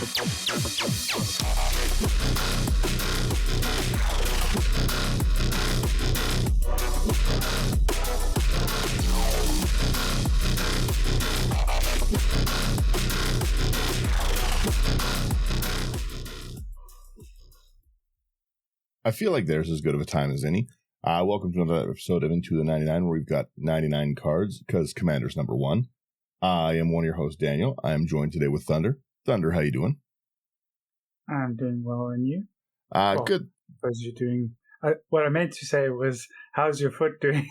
I feel like there's as good of a time as any. Welcome to another episode of Into the 99, where we've got 99 cards, because Commander's number one. I am one of your hosts, Daniel. I am joined today with Thunder. Thunder, how you doing? I'm doing well, and you? Good. Because you're doing... what I meant to say was, how's your foot doing?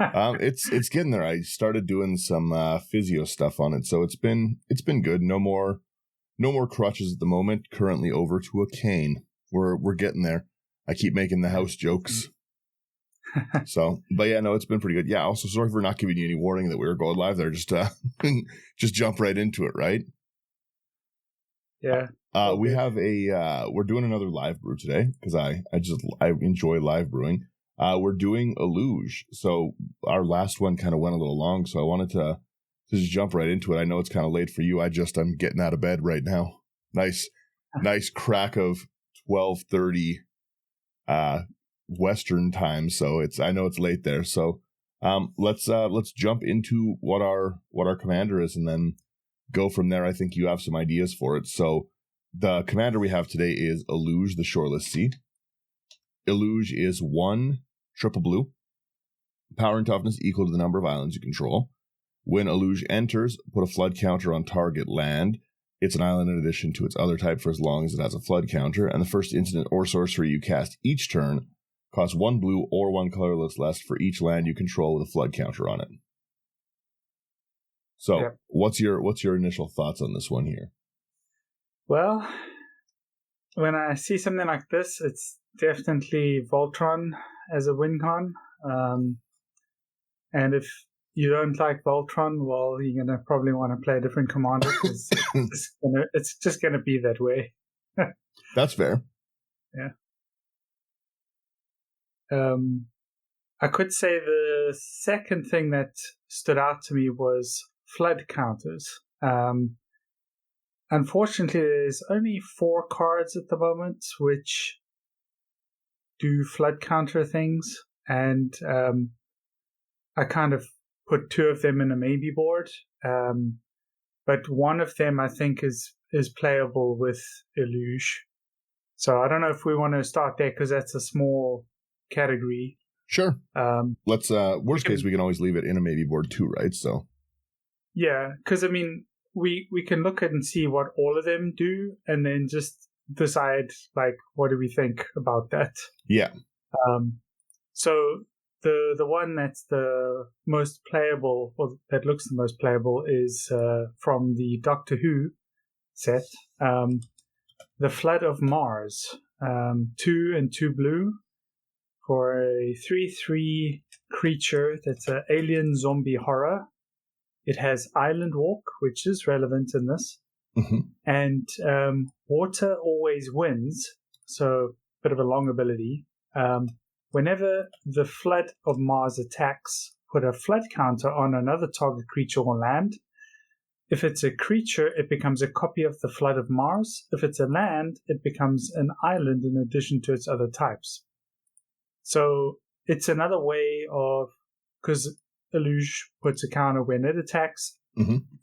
It's getting there. I started doing some physio stuff on it, so it's been good. No more crutches at the moment. Currently over to a cane. We're getting there. I keep making the house jokes. So, but yeah, no, it's been pretty good. Yeah, also sorry for not giving you any warning that we were going live there. Just jump right into it, right? Yeah. We have we're doing another live brew today because I enjoy live brewing. We're doing Eluge. So our last one kind of went a little long, so I wanted to just jump right into it. I know it's kind of late for you. I'm getting out of bed right now. Nice crack of 12:30 Western time, so I know it's late there. So let's jump into what our commander is and then go from there. I think you have some ideas for it. So the commander we have today is Eluge, the Shoreless Sea. Eluge is 1 triple blue, power and toughness equal to the number of islands you control. When Eluge enters, put a flood counter on target land. It's an island in addition to its other type for as long as it has a flood counter, and the first instant or sorcery you cast each turn costs 1 blue or 1 colorless less for each land you control with a flood counter on it. So, yep. What's your initial thoughts on this one here? Well, when I see something like this, it's definitely Voltron as a win con. And if you don't like Voltron, well, you're going to probably want to play a different commander because it's just going to be that way. That's fair. Yeah. I could say the second thing that stood out to me was flood counters. Unfortunately, there's only 4 cards at the moment which do flood counter things, and I kind of put 2 of them in a maybe board, but one of them I think is playable with Eluge. So I don't know if we want to start there because that's a small category. Sure. Let's worst case we can always leave it in a maybe board too, right? So yeah, because I mean we can look at and see what all of them do, and then just decide like what do we think about that. Yeah. So the one that's the most playable, or that looks the most playable, is from the Doctor Who set, the Flood of Mars, 2 and 2 blue for a 3/3 creature that's an alien zombie horror. It has Island Walk, which is relevant in this, and water always wins, so a bit of a long ability. Whenever the Flood of Mars attacks, put a flood counter on another target creature or land. If it's a creature, it becomes a copy of the Flood of Mars. If it's a land, it becomes an island in addition to its other types. So it's another way of, because Eluge puts a counter when it attacks.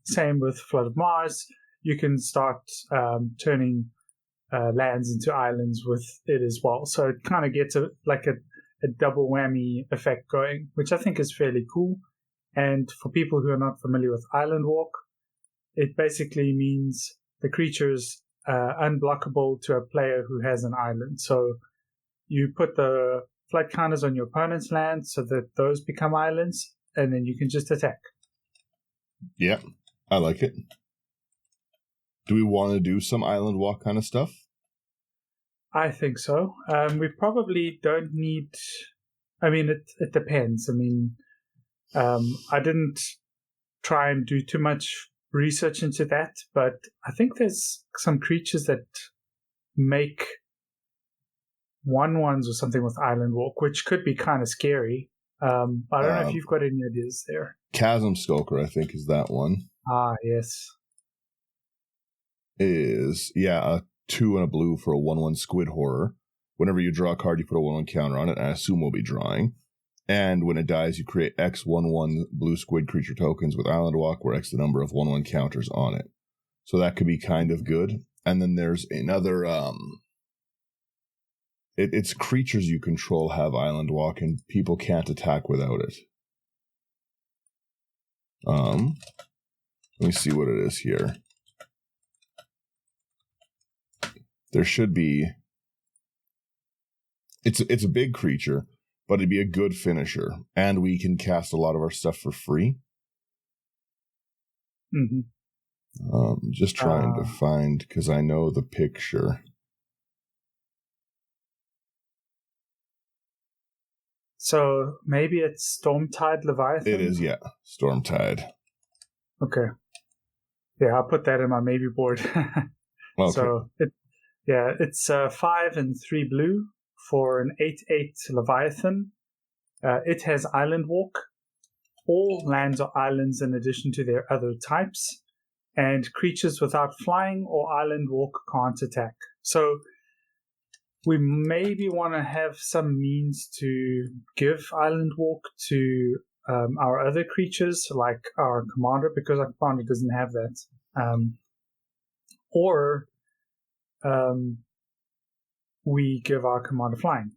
Same with Flood of Mars. You can start turning lands into islands with it as well. So it kind of gets a double whammy effect going, which I think is fairly cool. And for people who are not familiar with Island Walk, it basically means the creature's unblockable to a player who has an island. So you put the flood counters on your opponent's land so that those become islands, and then you can just attack. Yeah, I like it. Do we want to do some Island Walk kind of stuff? I think so. We probably don't need... I mean, it depends. I mean, I didn't try and do too much research into that, but I think there's some creatures that make 1/1s or something with Island Walk, which could be kind of scary. I don't know if you've got any ideas there. Chasm Skulker, I think, is that one. Ah, yes. is, a 2 and a blue for a 1/1 squid horror. Whenever you draw a card, you put a 1/1 counter on it, and I assume we'll be drawing. And when it dies, you create X 1/1 blue squid creature tokens with Island Walk, where X the number of 1/1 counters on it. So that could be kind of good. And then there's another, it's creatures you control have Island Walk, and people can't attack without it. Let me see what it is here. There should be... It's a big creature, but it'd be a good finisher, and we can cast a lot of our stuff for free. Mm-hmm. Just trying to find, because I know the picture. So maybe it's Stormtide Leviathan? It is, yeah. Stormtide. Okay. Yeah, I'll put that in my maybe board. Okay. So, it's 5 and 3 blue for an 8/8 Leviathan. It has Island Walk. All lands are islands in addition to their other types. And creatures without flying or Island Walk can't attack. So we maybe want to have some means to give Island Walk to our other creatures, like our commander, because our commander doesn't have that. Or we give our commander flying.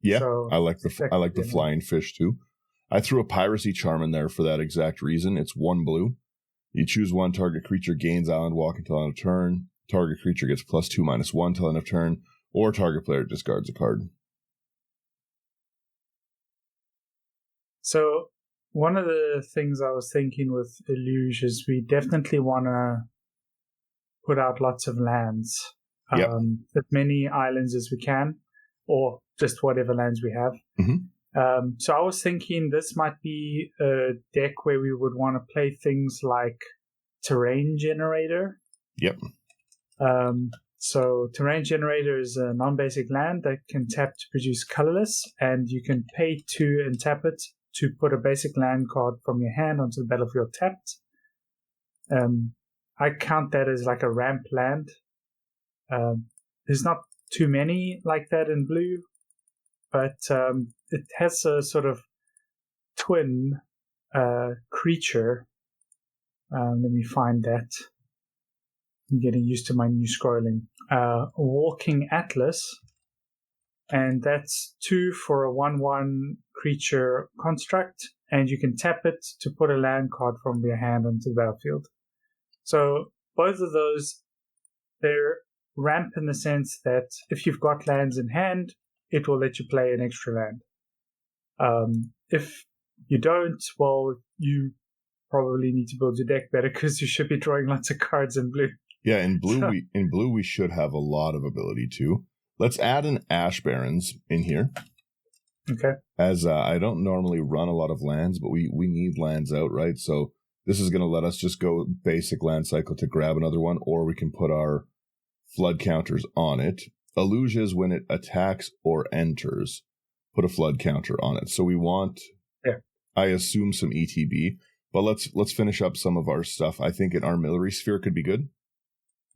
Yeah, so I like the flying fish too. I threw a piracy charm in there for that exact reason. It's 1 blue. You choose 1 target creature gains Island Walk until end of turn. Target creature gets +2/-1 till end of turn, or target player discards a card. So one of the things I was thinking with Eluge is we definitely want to put out lots of lands. Yep. As many islands as we can, or just whatever lands we have. Mm-hmm. So I was thinking this might be a deck where we would want to play things like Terrain Generator. Yep. So Terrain Generator is a non-basic land that can tap to produce colorless, and you can pay 2 and tap it to put a basic land card from your hand onto the battlefield tapped. I count that as like a ramp land. There's not too many like that in blue, but it has a sort of twin creature. Let me find that. I'm getting used to my new scrolling. Walking Atlas, and that's 2 for a 1/1 creature construct, and you can tap it to put a land card from your hand onto the battlefield. So both of those, they're ramp in the sense that if you've got lands in hand, it will let you play an extra land. If you don't, well, you probably need to build your deck better because you should be drawing lots of cards in blue. Yeah, in blue we should have a lot of ability too. Let's add an Ash Barrens in here. Okay. As I don't normally run a lot of lands, but we need lands out, right? So this is going to let us just go basic land cycle to grab another one, or we can put our flood counters on it. Eluge is when it attacks or enters, put a flood counter on it. So we want, I assume, some ETB, but let's finish up some of our stuff. I think an Armillary Sphere could be good.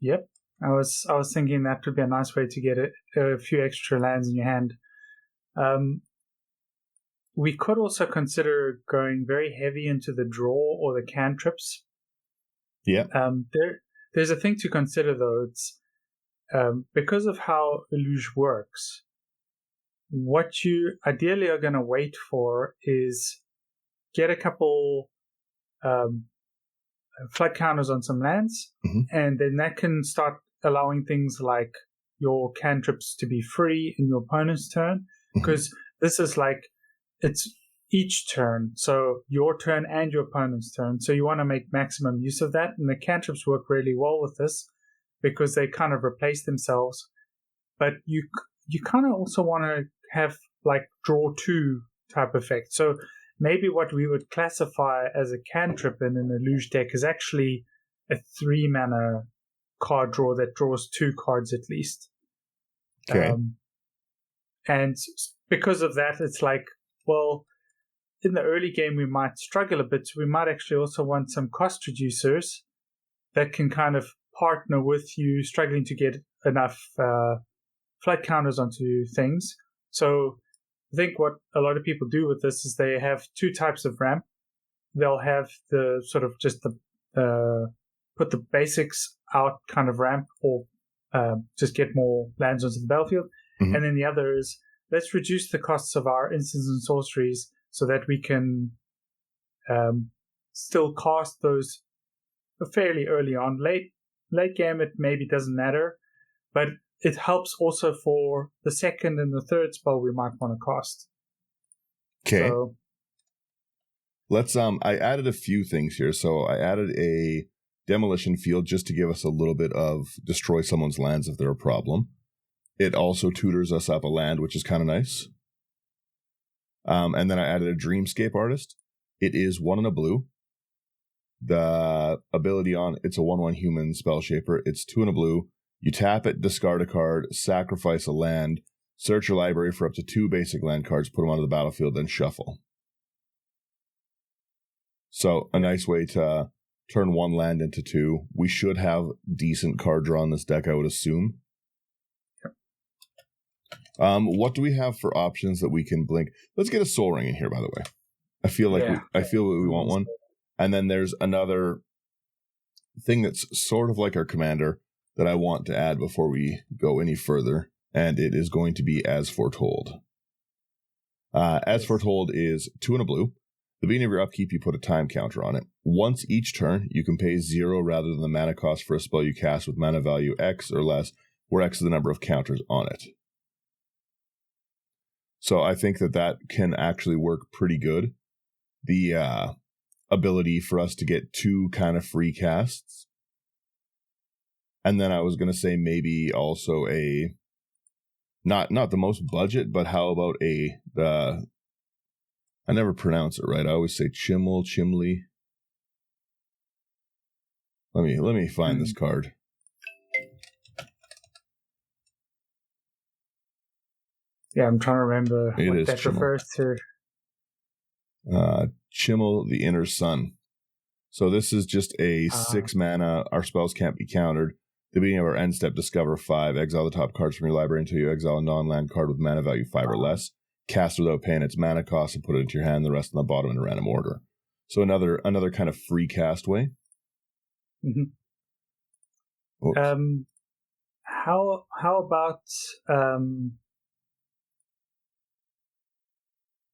Yep. I was thinking that would be a nice way to get a few extra lands in your hand. We could also consider going very heavy into the draw or the cantrips. Yeah. There's a thing to consider though. It's because of how Eluge works. What you ideally are going to wait for is get a couple flood counters on some lands, and then that can start allowing things like your cantrips to be free in your opponent's turn, because this is like, it's each turn, so your turn and your opponent's turn, so you want to make maximum use of that, and the cantrips work really well with this because they kind of replace themselves, but you kind of also want to have like draw 2 type effect. So maybe what we would classify as a cantrip in an Eluge deck is actually a 3-mana card draw that draws 2 cards at least. Okay. And because of that, it's like, well, in the early game we might struggle a bit. So we might actually also want some cost reducers that can kind of partner with you struggling to get enough flood counters onto things. So I think what a lot of people do with this is they have two types of ramp. They'll have the sort of just the put the basics out kind of ramp, or just get more lands onto the battlefield. Mm-hmm. And then the other is, let's reduce the costs of our instants and sorceries so that we can still cast those fairly early on. Late game, it maybe doesn't matter, but it helps also for the second and the third spell we might want to cast. Okay. So, let's I added a few things here. So I added a demolition field just to give us a little bit of destroy someone's lands if they're a problem. It also tutors us up a land, which is kind of nice. And then I added a dreamscape artist. It is 1 and a blue. The ability on it's a 1/1 human spell shaper. It's 2 and a blue. You tap it, discard a card, sacrifice a land, search your library for up to 2 basic land cards, put them onto the battlefield, then shuffle. So a nice way to turn 1 land into 2. We should have decent card draw in this deck, I would assume. What do we have for options that we can blink? Let's get a Soul Ring in here, by the way. I feel like we want one. And then there's another thing that's sort of like our commander that I want to add before we go any further, and it is going to be As Foretold. As Foretold is 2 and a blue. At the beginning of your upkeep, you put a time counter on it. Once each turn, you can pay 0 rather than the mana cost for a spell you cast with mana value X or less, where X is the number of counters on it. So I think that can actually work pretty good. The ability for us to get 2 kind of free casts. And then I was going to say maybe also a, not the most budget, but how about I never pronounce it right. I always say Chimley. Let me find this card. Yeah, I'm trying to remember what that refers to. Chimmel, the Inner Sun. So this is just a 6 mana. Our spells can't be countered. At the beginning of our end step, discover 5. Exile the top cards from your library until you exile a non-land card with mana value 5 or less. Cast without paying its mana cost and put it into your hand. The rest on the bottom in a random order. So another kind of free cast way. Mm-hmm. How about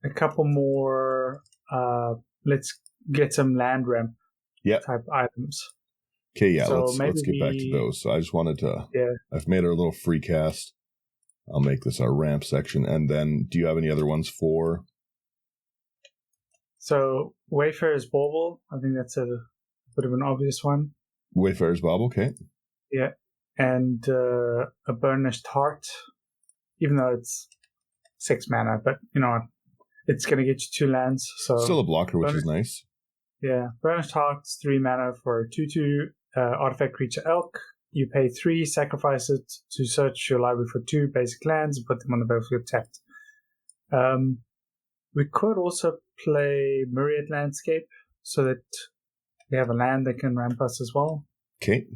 a couple more? Let's get some land ramp type items. Okay, yeah, so let's get back to those. So I just wanted to. Yeah. I've made our little free cast. I'll make this our ramp section, and then do you have any other ones for? So Wayfarer's Bauble, I think that's a bit of an obvious one. Wayfarer's Bauble, okay. Yeah, and a Burnished Heart, even though it's 6 mana, but you know it's going to get you 2 lands. So still a blocker, which is nice. Yeah, Burnished Heart's 3 mana for a 2/2 artifact creature elk. You pay 3, sacrifice it to search your library for 2 basic lands and put them on the battlefield tapped. We could also play Myriad Landscape so that we have a land that can ramp us as well. Okay.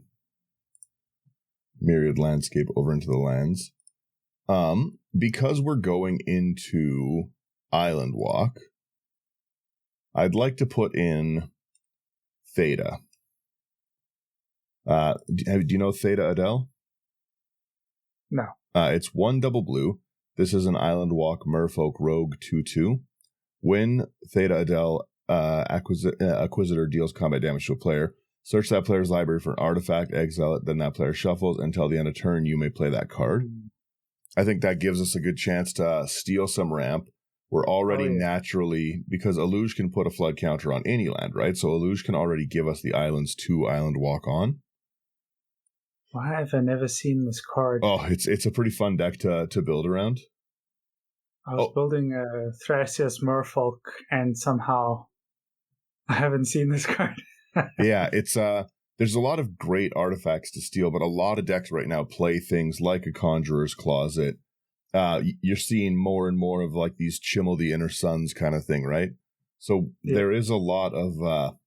Myriad Landscape over into the lands. Because we're going into Island Walk, I'd like to put in Theta. Do you know Theta Adele? No. It's 1 double blue. This is an Island Walk Merfolk Rogue 2/2. When Theta Adele Acquisitor deals combat damage to a player, search that player's library for an artifact, exile it, then that player shuffles. Until the end of turn, you may play that card. I think that gives us a good chance to steal some ramp. We're already naturally, because Eluge can put a flood counter on any land, right? So Eluge can already give us the islands to Island Walk on. Why have I never seen this card? Oh, it's a pretty fun deck to build around. I was building a Thrasios Merfolk, and somehow I haven't seen this card. Yeah, it's there's a lot of great artifacts to steal, but a lot of decks right now play things like a Conjurer's Closet. You're seeing more and more of like these Chimmel the Inner Suns kind of thing, right? So there is a lot of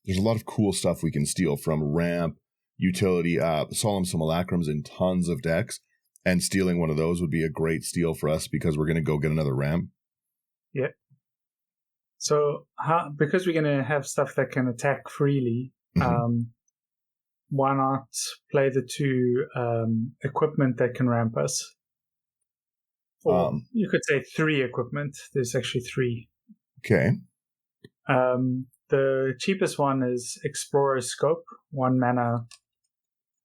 there's a lot of cool stuff we can steal, from ramp utility. Solemn Simulacrums in tons of decks, and stealing one of those would be a great steal for us because we're going to go get another ramp. Yeah. So because we're going to have stuff that can attack freely, why not play the 2 equipment that can ramp us? Or you could say 3 equipment. There's actually 3. Okay. The cheapest one is Explorer's Scope, 1 mana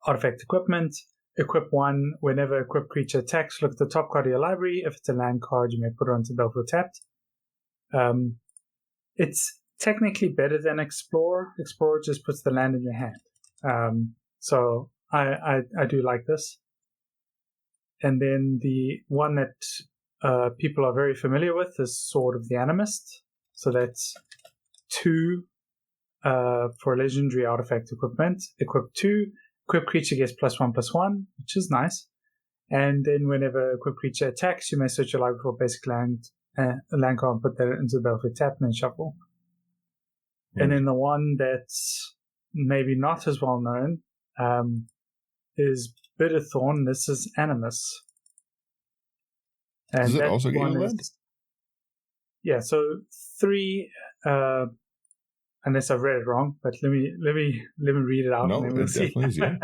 artifact equipment. Equip 1 whenever equipped creature attacks. Look at the top card of your library. If it's a land card, you may put it onto the battlefield tapped. It's technically better than Explorer. Explorer just puts the land in your hand. So I do like this. And then the one that people are very familiar with is Sword of the Animist. So that's 2 for legendary artifact equipment. Equip 2. Equipped creature gets +1/+1, which is nice. And then whenever equipped creature attacks, you may search your library for basic land, a land card, and put that into the battlefield tap, and then shuffle. And then the one that's maybe not as well known is Bitterthorn. This is Animus. And does it also get you land? Yeah, so 3. Unless I've read it wrong, but let me read it out. No, and then we'll definitely is. Yeah.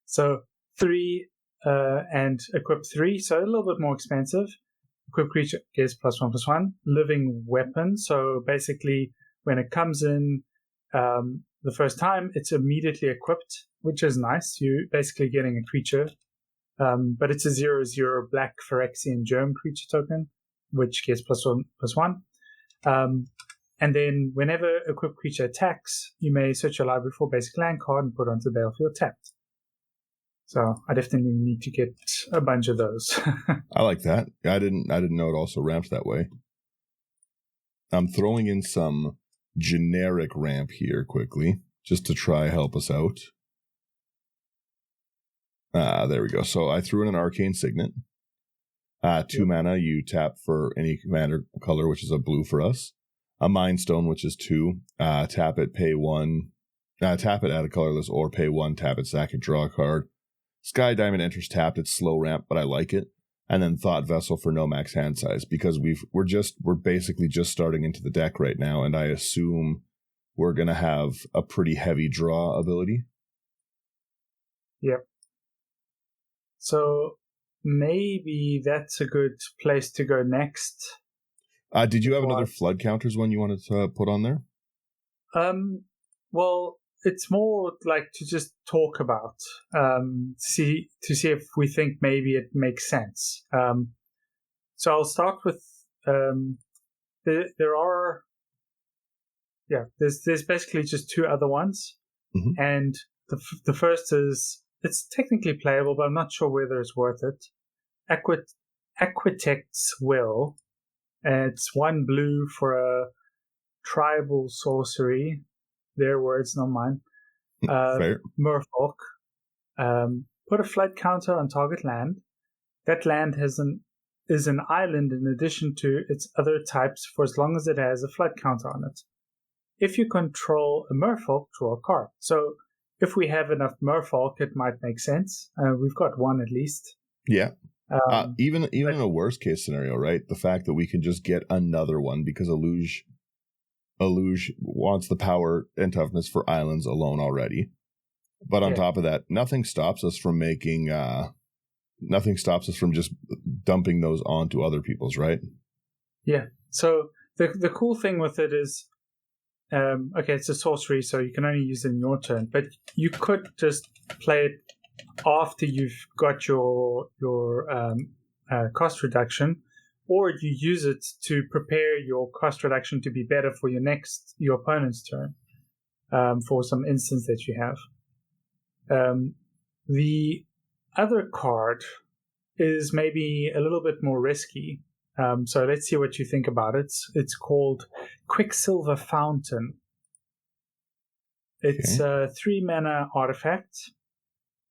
So 3 and equip 3, so a little bit more expensive. Equipped creature gets +1/+1. Living weapon. So basically, when it comes in the first time, it's immediately equipped, which is nice. You're basically getting a creature, but it's a 0/0 black Phyrexian germ creature token, which gets +1/+1. And then whenever a equipped creature attacks, you may search your library for a basic land card and put it onto the battlefield tapped. So I definitely need to get a bunch of those. I like that. I didn't know it also ramped that way. I'm throwing in some generic ramp here quickly, just to try help us out. There we go. So I threw in an Arcane Signet. 2 mana, you tap for any commander color, which is a blue for us. A Mind Stone, which is 2. Tap it, pay 1. Tap it, add a colorless, or pay 1, tap it, sack it, draw a card. Sky Diamond enters tapped. It's slow ramp, but I like it. And then Thought Vessel for no max hand size, because we're basically just starting into the deck right now, and I assume we're gonna have a pretty heavy draw ability. Yep. So maybe that's a good place to go next. Did you have another Flood Counters one you wanted to put on there? Well, it's more like to just talk about, see if we think maybe it makes sense. So I'll start with there's basically just 2 other ones, and the first is, it's technically playable, but I'm not sure whether it's worth it. Aquitect's Will. It's 1 blue for a tribal sorcery. Their words, not mine. Merfolk. Put a flood counter on target land. That land is an island in addition to its other types for as long as it has a flood counter on it. If you control a merfolk, draw a card. So if we have enough merfolk, it might make sense. We've got 1 at least. Yeah. Even in a worst case scenario, right? The fact that we can just get another one because Eluge wants the power and toughness for islands alone already. But on top of that, nothing stops us from just dumping those onto other people's, right? Yeah. So the cool thing with it is, it's a sorcery, so you can only use it in your turn. But you could just play it after you've got your cost reduction, or you use it to prepare your cost reduction to be better for your opponent's turn, for some instance that you have. The other card is maybe a little bit more risky. So let's see what you think about it. It's called Quicksilver Fountain. It's a 3 mana artifact.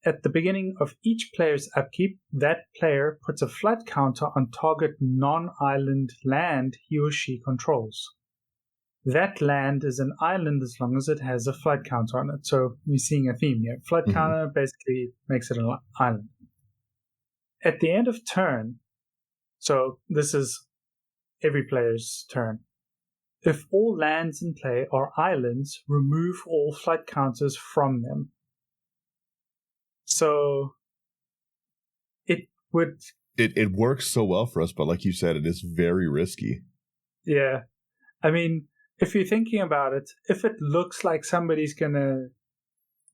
At the beginning of each player's upkeep, that player puts a flood counter on target non-island land he or she controls. that land is an island as long as it has a flood counter on it. So we're seeing a theme here. Flood counter basically makes it an island. At the end of turn, so this is every player's turn. If all lands in play are islands, remove all flood counters from them. So it would... It works so well for us, but like you said, it is very risky. Yeah. I mean, if you're thinking about it, if it looks like somebody's going to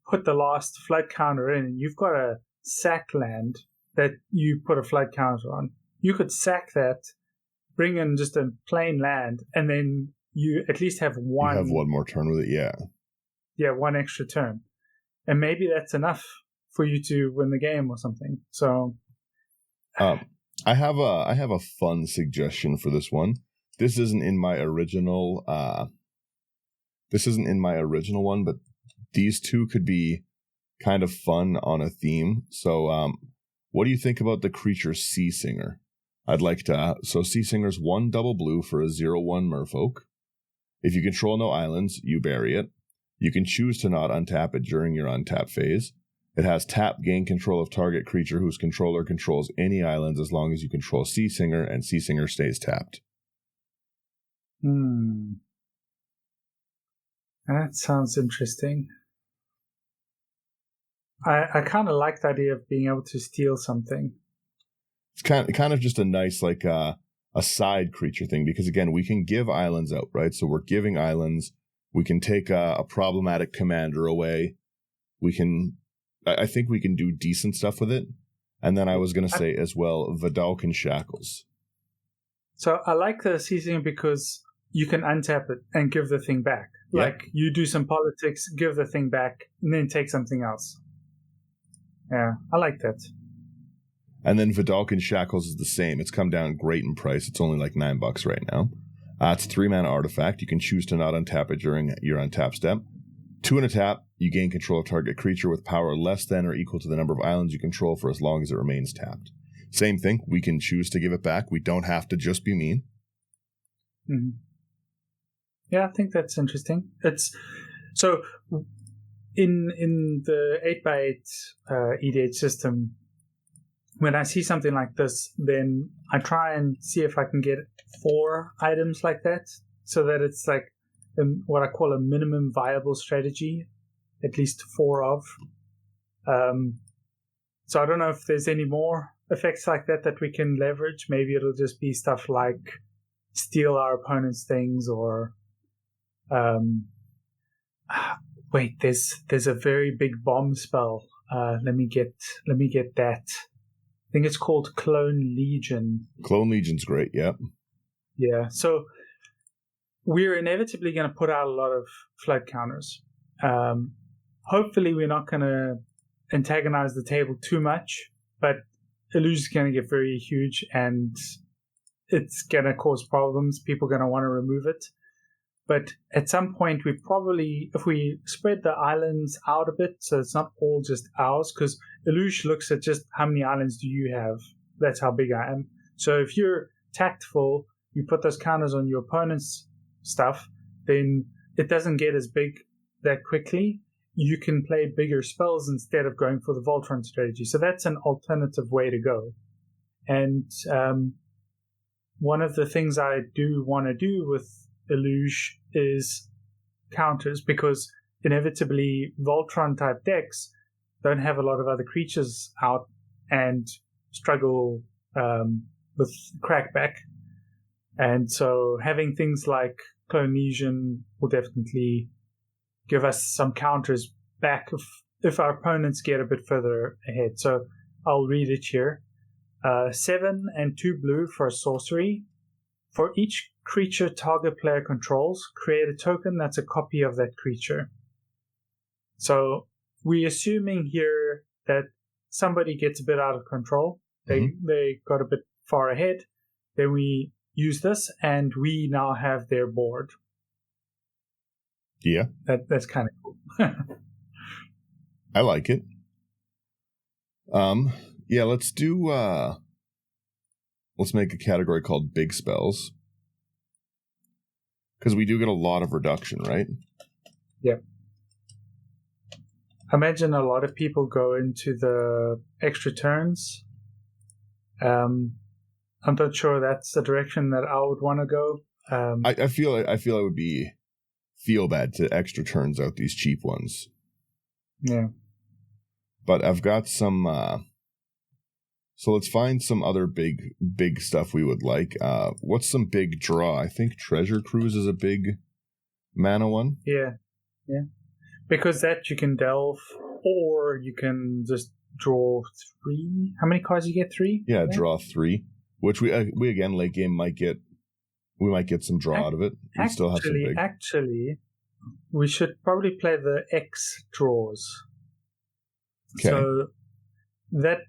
put the last flood counter in, and you've got a sack land that you put a flood counter on, you could sack that, bring in just a plain land, and then you at least have one. You have one more turn with it, yeah. Yeah, one extra turn. And maybe that's enough for you to win the game or something. So... I have a fun suggestion for this one. This isn't in my original one, but these two could be kind of fun on a theme. So what do you think about the creature Sea Singer? I'd like to so Sea Singer's 1 double blue for a 0/1 merfolk. If you control no islands, you bury it. You can choose to not untap it during your untap phase. It has tap, gain control of target creature whose controller controls any islands as long as you control Sea Singer, and Sea Singer stays tapped. That sounds interesting. I kind of like the idea of being able to steal something. It's kind of just a nice, like, a side creature thing, because, again, we can give islands out, right? So we're giving islands. We can take a problematic commander away. I think we can do decent stuff with it. And then I was going to say as well, Vidalcan Shackles. So I like the seasoning because you can untap it and give the thing back. Yeah. Like you do some politics, give the thing back, and then take something else. Yeah, I like that. And then Vidalcan Shackles is the same. It's come down great in price. It's only like $9 right now. It's a 3-mana artifact. You can choose to not untap it during your untap step. 2 and a tap, you gain control of target creature with power less than or equal to the number of islands you control for as long as it remains tapped. Same thing, we can choose to give it back. We don't have to just be mean. Mm-hmm. Yeah, I think that's interesting. It's so in the 8x8 EDH system, when I see something like this, then I try and see if I can get 4 items like that, so that it's like what I call a minimum viable strategy, at least 4 of. So I don't know if there's any more effects like that we can leverage. Maybe it'll just be stuff like steal our opponent's things, or wait, there's a very big bomb spell. Let me get that. I think it's called Clone Legion. Clone Legion's great, yeah. Yeah, so we're inevitably going to put out a lot of flood counters. Hopefully we're not going to antagonize the table too much, but Eluge is going to get very huge and it's going to cause problems. People are going to want to remove it. But at some point, we probably, if we spread the islands out a bit, so it's not all just ours, because Eluge looks at just how many islands do you have. That's how big I am. So if you're tactful, you put those counters on your opponent's stuff, then it doesn't get as big that quickly. You can play bigger spells instead of going for the Voltron strategy. So that's an alternative way to go. And one of the things I do want to do with Eluge is counters, because inevitably Voltron type decks don't have a lot of other creatures out and struggle with crackback. And so having things like Clone Legion will definitely give us some counters back if our opponents get a bit further ahead. So I'll read it here. 7 and 2 blue for a sorcery. For each creature target player controls, create a token that's a copy of that creature. So we're assuming here that somebody gets a bit out of control. They got a bit far ahead. Then we use this, and we now have their board. Yeah. That's kind of cool. I like it. Yeah, let's do let's make a category called big spells. Because we do get a lot of reduction, right? Yep. I imagine a lot of people go into the extra turns. I'm not sure that's the direction that I would want to go. I feel it would be feel bad to extra turns out these cheap ones. Yeah. But I've got some. So let's find some other big stuff we would like. What's some big draw? I think Treasure Cruise is a big mana one. Yeah. Because that you can delve, or you can just draw 3. How many cards you get? 3? Yeah, draw 3. Which we again late game might get. We might get some draw out of it. We still have some big. Actually, we should probably play the X draws. Okay. So that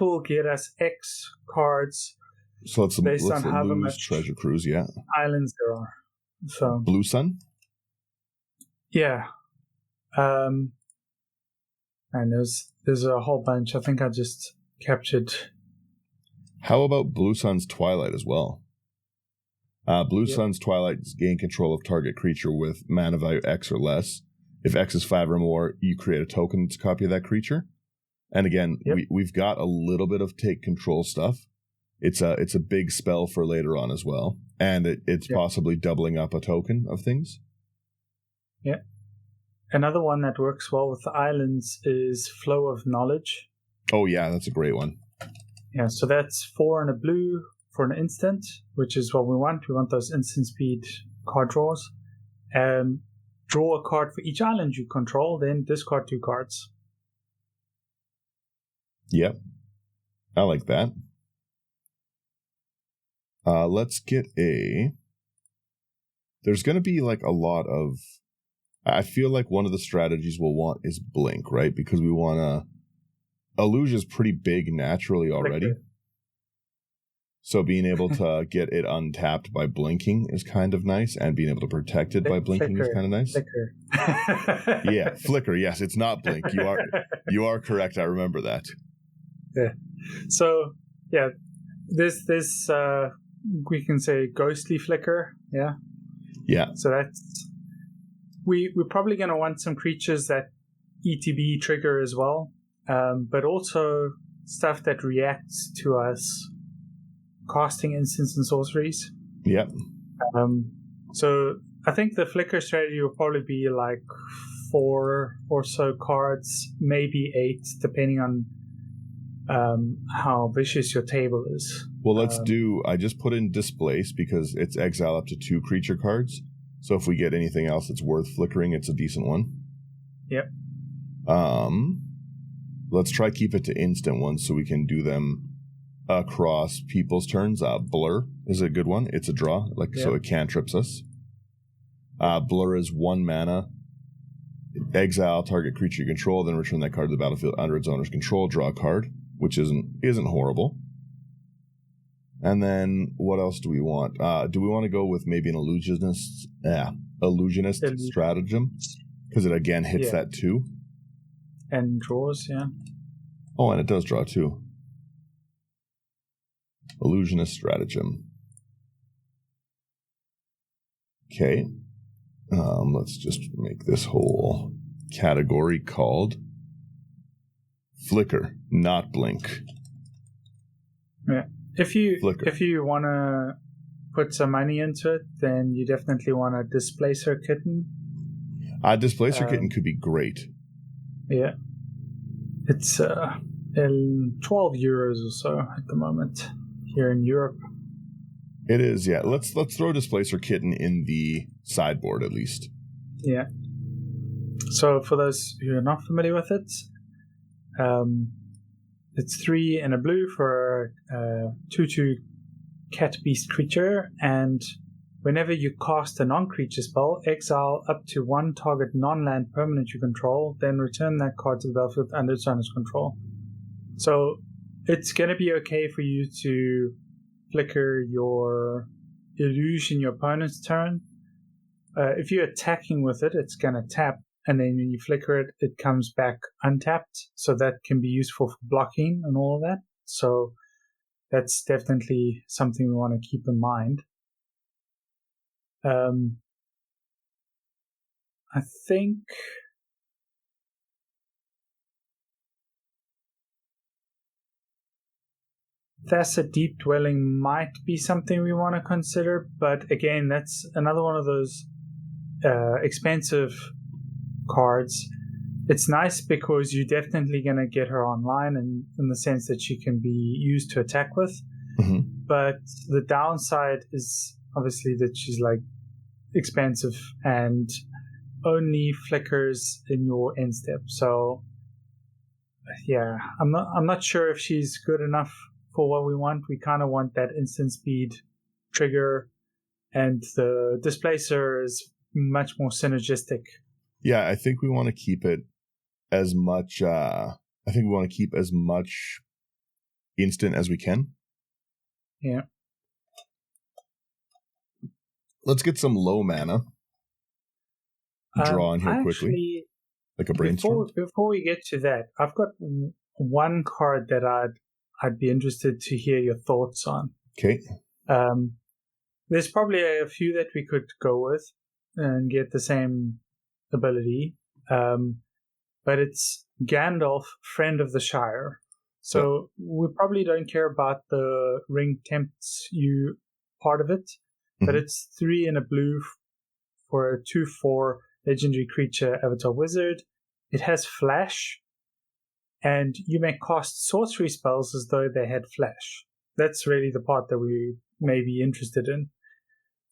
will get us X cards. So let's on however much Treasure Cruise, yeah. Islands there are. So Blue Sun? Yeah. And there's a whole bunch. I think I just captured. How about Blue Sun's Twilight as well? Blue Sun's Twilight gain control of target creature with mana value X or less. If X is 5 or more, you create a token to copy of that creature. And again, we've got a little bit of take control stuff. It's a big spell for later on as well. And it's possibly doubling up a token of things. Yeah. Another one that works well with the islands is Flow of Knowledge. Oh yeah, that's a great one. Yeah, so that's 4 and a blue for an instant, which is what we want. We want those instant speed card draws. Draw a card for each island you control, then discard 2 cards. Yep. I like that. Let's get there's going to be like a lot of... I feel like one of the strategies we'll want is Blink, right? Because we want to... Eluge is pretty big naturally already. Flicker. So being able to get it untapped by blinking is kind of nice, and being able to protect it by blinking is kind of nice. Flicker. Yeah, Flicker. Yes, it's not Blink. You are correct. I remember that. Yeah. So yeah, this we can say ghostly Flicker. Yeah. Yeah. So that's we're probably going to want some creatures that ETB trigger as well, but also stuff that reacts to us casting instants and sorceries. Yep. So I think the Flicker strategy will probably be like 4 or so cards, maybe 8, depending on how vicious your table is. Well, let's do... I just put in Displace because it's exile up to 2 creature cards. So if we get anything else that's worth flickering, it's a decent one. Yep. Let's try keep it to instant ones so we can do them across people's turns. Blur is a good one. It's a draw, so it cantrips us. Blur is 1 mana. Exile target creature you control, then return that card to the battlefield under its owner's control. Draw a card, which isn't horrible. And then what else do we want? Do we want to go with maybe an illusionist stratagem? Because it again hits that 2. And draws, yeah. Oh, and it does draw 2. Illusionist stratagem. Okay. Let's just make this whole category called Flicker, not Blink. Yeah. If you want to put some money into it, then you definitely want a Displacer Kitten. Displacer Kitten could be great. Yeah. It's 12 euros or so at the moment here in Europe. It is, yeah. Let's throw Displacer Kitten in the sideboard at least. Yeah. So for those who are not familiar with it, it's 3 and a blue for a 2/2 cat beast creature, and whenever you cast a non-creature spell, exile up to 1 target non-land permanent you control, then return that card to the battlefield under its owner's control. So it's going to be okay for you to flicker your Eluge in your opponent's turn. If you're attacking with it, it's going to tap, and then when you flicker it, it comes back untapped. So that can be useful for blocking and all of that. So that's definitely something we want to keep in mind. I think Thassa Deep Dwelling might be something we want to consider, but again, that's another one of those expensive cards. It's nice because you're definitely going to get her online, and in the sense that she can be used to attack with. Mm-hmm. But the downside is obviously that she's like expensive and only flickers in your end step. So yeah, I'm not sure if she's good enough for what we want. We kind of want that instant speed trigger, and the displacer is much more synergistic. Yeah, I think we want to keep it as much. I think we want to keep as much instant as we can. Yeah. Let's get some low mana. Draw in here quickly, like a brainstorm. Before we get to that, I've got one card that I'd be interested to hear your thoughts on. Okay. There's probably a few that we could go with and get the same ability, but it's Gandalf, Friend of the Shire. So we probably don't care about the ring tempts you part of it, but it's 3 and a blue for a 2/4 legendary creature avatar wizard. It has flash, and you may cast sorcery spells as though they had flash. That's really the part that we may be interested in,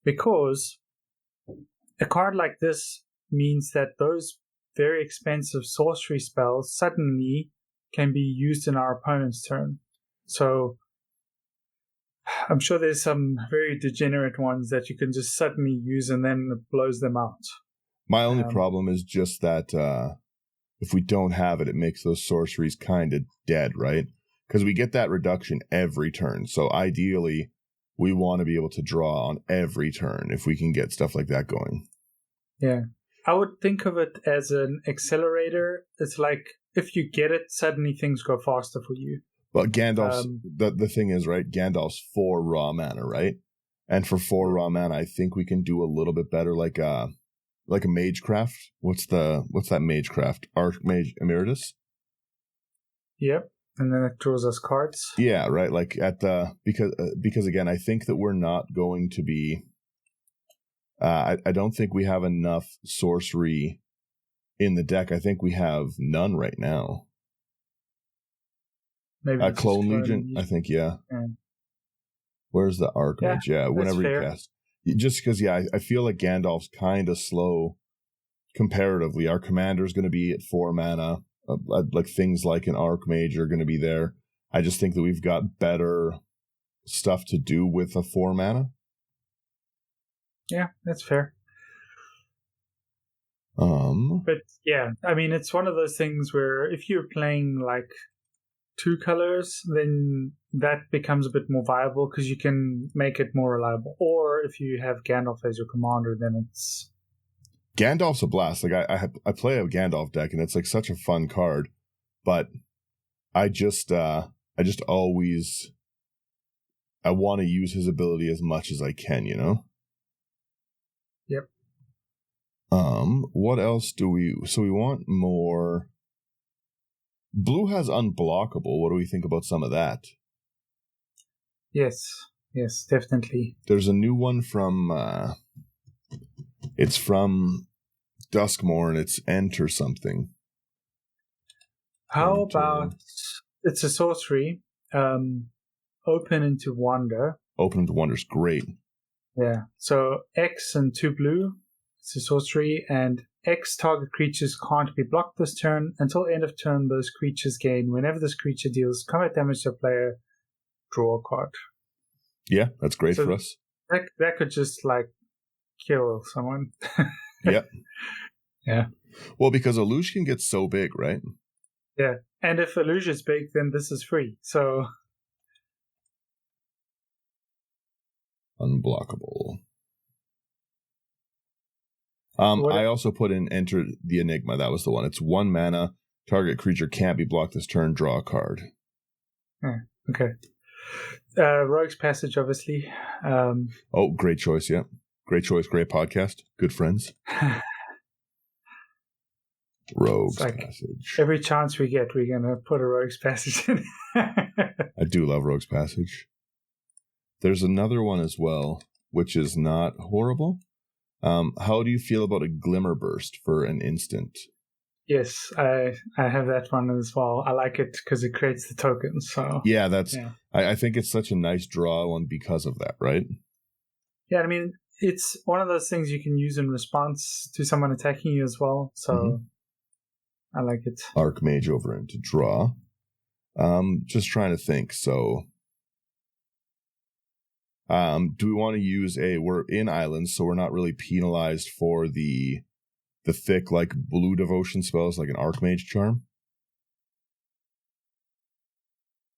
because a card like this means that those very expensive sorcery spells suddenly can be used in our opponent's turn. So I'm sure there's some very degenerate ones that you can just suddenly use and then it blows them out. My only problem is just that if we don't have it, it makes those sorceries kind of dead, right? Because we get that reduction every turn. So ideally, we want to be able to draw on every turn if we can get stuff like that going. Yeah. I would think of it as an accelerator. It's like if you get it, suddenly things go faster for you. But Gandalf's, the thing is, right, Gandalf's 4 raw mana, right? And for 4 raw mana, I think we can do a little bit better, like a Magecraft. What's that Magecraft? Archmage Emeritus? Yep. And then it draws us cards. Yeah, right. Like at the because again, I think that we're not going to be. I don't think we have enough sorcery in the deck. I think we have none right now. Maybe Clone Legion. I think yeah. Where's the Archmage? Yeah, whenever you cast. Just because I feel like Gandalf's kind of slow comparatively. Our commander is going to be at 4 mana. Like things like an Archmage are going to be there. I just think that we've got better stuff to do with a 4 mana. Yeah, that's fair. But yeah, I mean, it's one of those things where if you're playing like 2 colors, then that becomes a bit more viable because you can make it more reliable. Or if you have Gandalf as your commander, then it's... Gandalf's a blast. Like I play a Gandalf deck, and it's like such a fun card. But I just always I want to use his ability as much as I can, you know? Yep. What else do we... So we want more... Blue has Unblockable. What do we think about some of that? Yes, definitely. There's a new one from... it's from Duskmoor, and it's Enter something. How about... It's a sorcery. Open into Wonder. Open into Wonder's great. Yeah. So X and 2 blue. It's a sorcery, and X target creatures can't be blocked this turn. Until end of turn, those creatures gain. Whenever this creature deals combat damage to a player, draw a card. Yeah, that's great for us. That could just like kill someone. Yeah. Yeah. Well, because Eluge can get so big, right? Yeah. And if Eluge is big, then this is free. So Unblockable. I also put in Enter the Enigma. That was the one. It's 1 mana. Target creature can't be blocked this turn. Draw a card. Okay. Rogue's Passage, obviously. Oh, great choice. Yeah. Great choice. Great podcast. Good friends. Rogue's like Passage. every chance we get, we're going to put a Rogue's Passage in. I do love Rogue's Passage. There's another one as well, which is not horrible. How do you feel about a Glimmer Burst for an instant? Yes, I have that one as well. I like it because it creates the tokens. So yeah, I think it's such a nice draw one because of that, right? Yeah, I mean, it's one of those things you can use in response to someone attacking you as well. So I like it. Archmage over into draw. Just trying to think. So, do we want to use we're in islands, so we're not really penalized for the thick, like, blue devotion spells, like an Archmage Charm.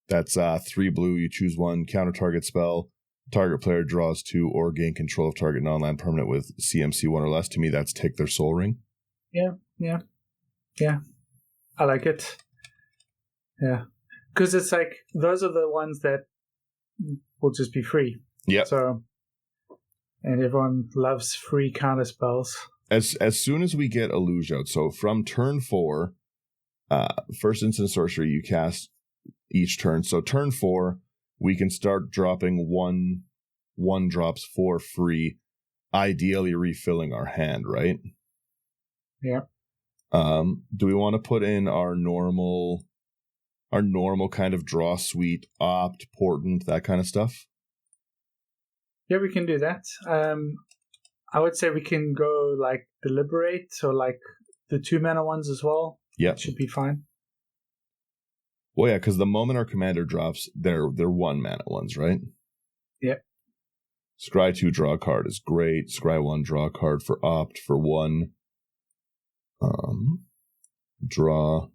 That's 3 blue, you choose one, counter target spell, target player draws 2, or gain control of target non-land permanent with CMC 1 or less. To me, that's take their soul ring. Yeah. I like it. Yeah. Because it's like, those are the ones that will just be free. Yeah. So, and everyone loves free counter spells. As soon as we get Eluge out, so from turn 4, first instant sorcery you cast each turn. So turn 4, we can start dropping one drops for free, ideally refilling our hand, right? Yeah. Do we want to put in our normal kind of draw suite, opt, portent, that kind of stuff? Yeah, we can do that. I would say we can go like deliberate, so like the 2 mana ones as well. Yeah, should be fine. Well, yeah, because the moment our commander drops, they're 1 mana ones, right? Yeah. Scry 2 draw card is great. Scry 1 draw card for opt for 1. Draw.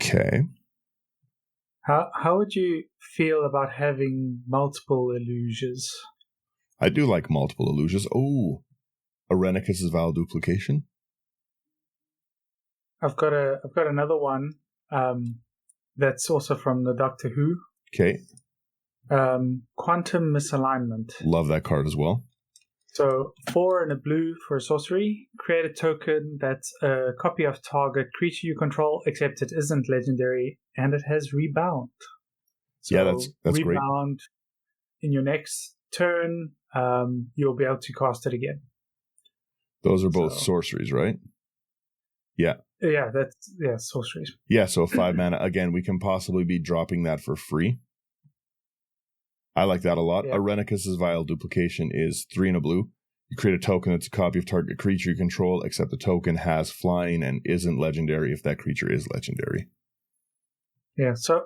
Okay. How would you feel about having multiple Eluges? I do like multiple Eluges. Oh, Arenicus' Vile Duplication. I've got another one that's also from the Doctor Who. Okay. Quantum Misalignment. Love that card as well. So 4 and a blue for a sorcery. Create a token that's a copy of target creature you control, except it isn't legendary and it has rebound. So yeah, that's rebound, great. Rebound in your next turn, you'll be able to cast it again. Those are both sorceries, right? Yeah. Yeah, sorceries. Yeah, so 5 mana. Again, we can possibly be dropping that for free. I like that a lot. Yeah. Arenicus' Vile Duplication is 3 and a blue. You create a token that's a copy of target creature you control, except the token has flying and isn't legendary if that creature is legendary. Yeah, so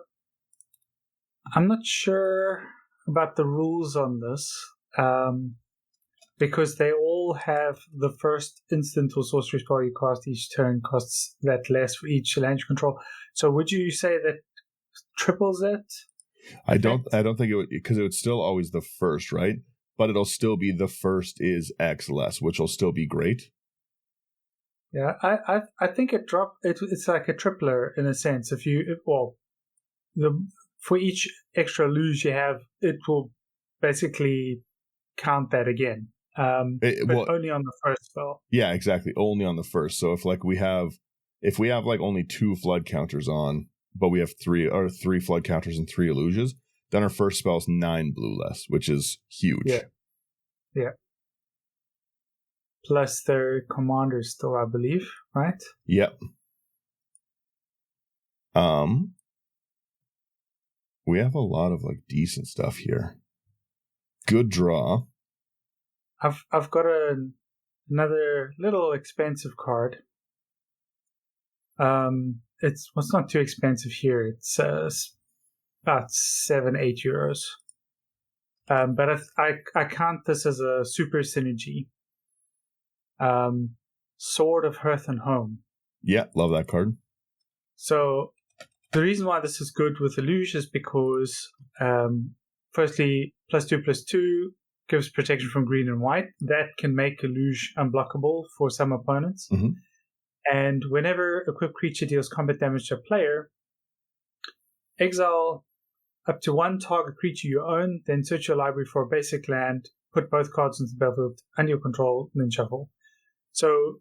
I'm not sure about the rules on this, because they all have the first instant or sorcery spell you cast each turn costs that less for each land control. So would you say that triples it? I don't think it would, because it would still always the first, right? But it'll still be the first is X less, which will still be great. Yeah, I think it's like a tripler in a sense. For each extra Eluge you have, it will basically count that again. But only on the first spell. Yeah, exactly. Only on the first. So if we have like only 2 flood counters on, but we have 3 flood counters and 3 Eluges, then our first spell is 9 blue less, which is huge. Yeah. Plus their commanders still, I believe, right? Yep. We have a lot of like decent stuff here. Good draw. I've got another little expensive card. It's not too expensive here. It's about 7-8 euros. But I count this as a super synergy. Sword of Hearth and Home. Yeah, love that card. So the reason why this is good with Eluge is because, firstly, +2/+2 gives protection from green and white. That can make Eluge unblockable for some opponents. Mm-hmm. And whenever equipped creature deals combat damage to a player, exile up to 1 target creature you own, then search your library for a basic land, put both cards into the battlefield under your control, and then shuffle. So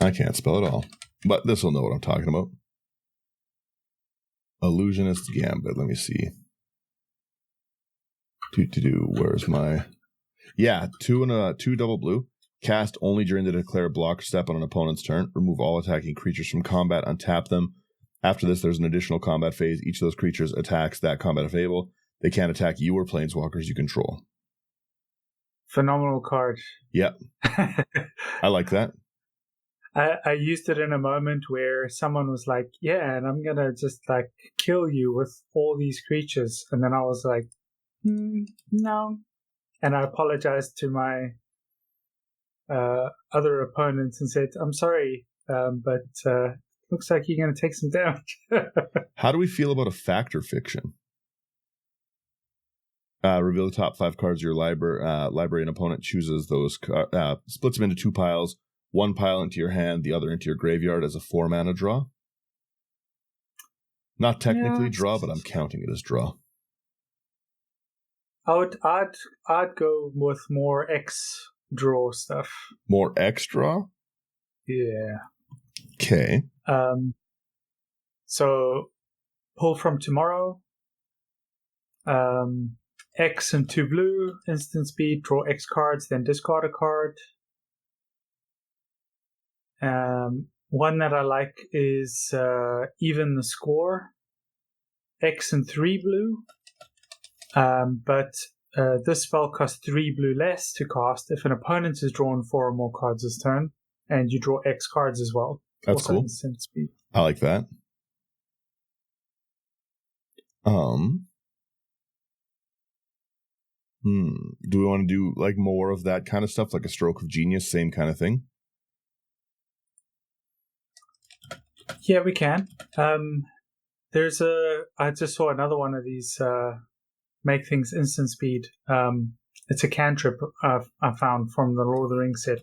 I can't spell it all, but this will know what I'm talking about. Illusionist Gambit. Let me see. Where's my... Yeah, 2 double blue. Cast only during the declare block step on an opponent's turn. Remove all attacking creatures from combat. Untap them. After this, there's an additional combat phase. Each of those creatures attacks that combat if able. They can't attack you or planeswalkers you control. Phenomenal card. Yep. I like that. I used it in a moment where someone was like, yeah, and I'm going to just like kill you with all these creatures. And then I was like, no. And I apologized to my other opponents and said, I'm sorry, but looks like you're going to take some damage. How do we feel about a fact or fiction? Reveal the top 5 cards of your library. An opponent chooses those, splits them into 2 piles. 1 pile into your hand, the other into your graveyard as a 4-mana draw. Not technically draw, but I'm counting it as draw. I'd go with more X draw stuff. More X draw? Yeah. Okay. So pull from tomorrow. X and 2 blue, instant speed, draw X cards, then discard a card. One that I like is even the score. X and 3 blue. But this spell costs 3 blue less to cast if an opponent has drawn 4 or more cards this turn, and you draw X cards as well. That's also cool. Instant speed. I like that. Do we want to do like more of that kind of stuff, like a stroke of genius, same kind of thing? Yeah, we can. I just saw another one of these make things instant speed. It's a cantrip I found from the Lord of the Rings set.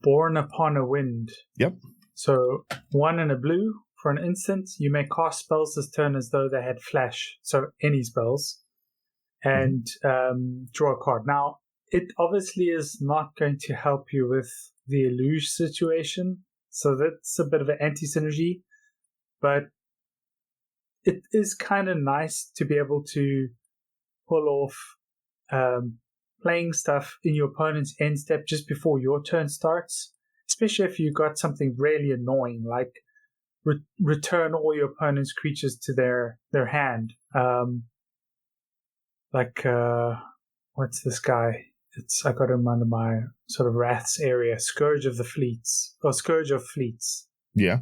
Born Upon a Wind. Yep. So 1 and a blue for an instant. You may cast spells this turn as though they had flash. So any spells. And draw a card. Now, it obviously is not going to help you with the Eluge situation. So that's a bit of an anti-synergy. But it is kind of nice to be able to pull off playing stuff in your opponent's end step just before your turn starts. Especially if you've got something really annoying, like return all your opponent's creatures to their hand. What's this guy? I got him under my sort of Wrath's area. Scourge of Fleets. Yeah.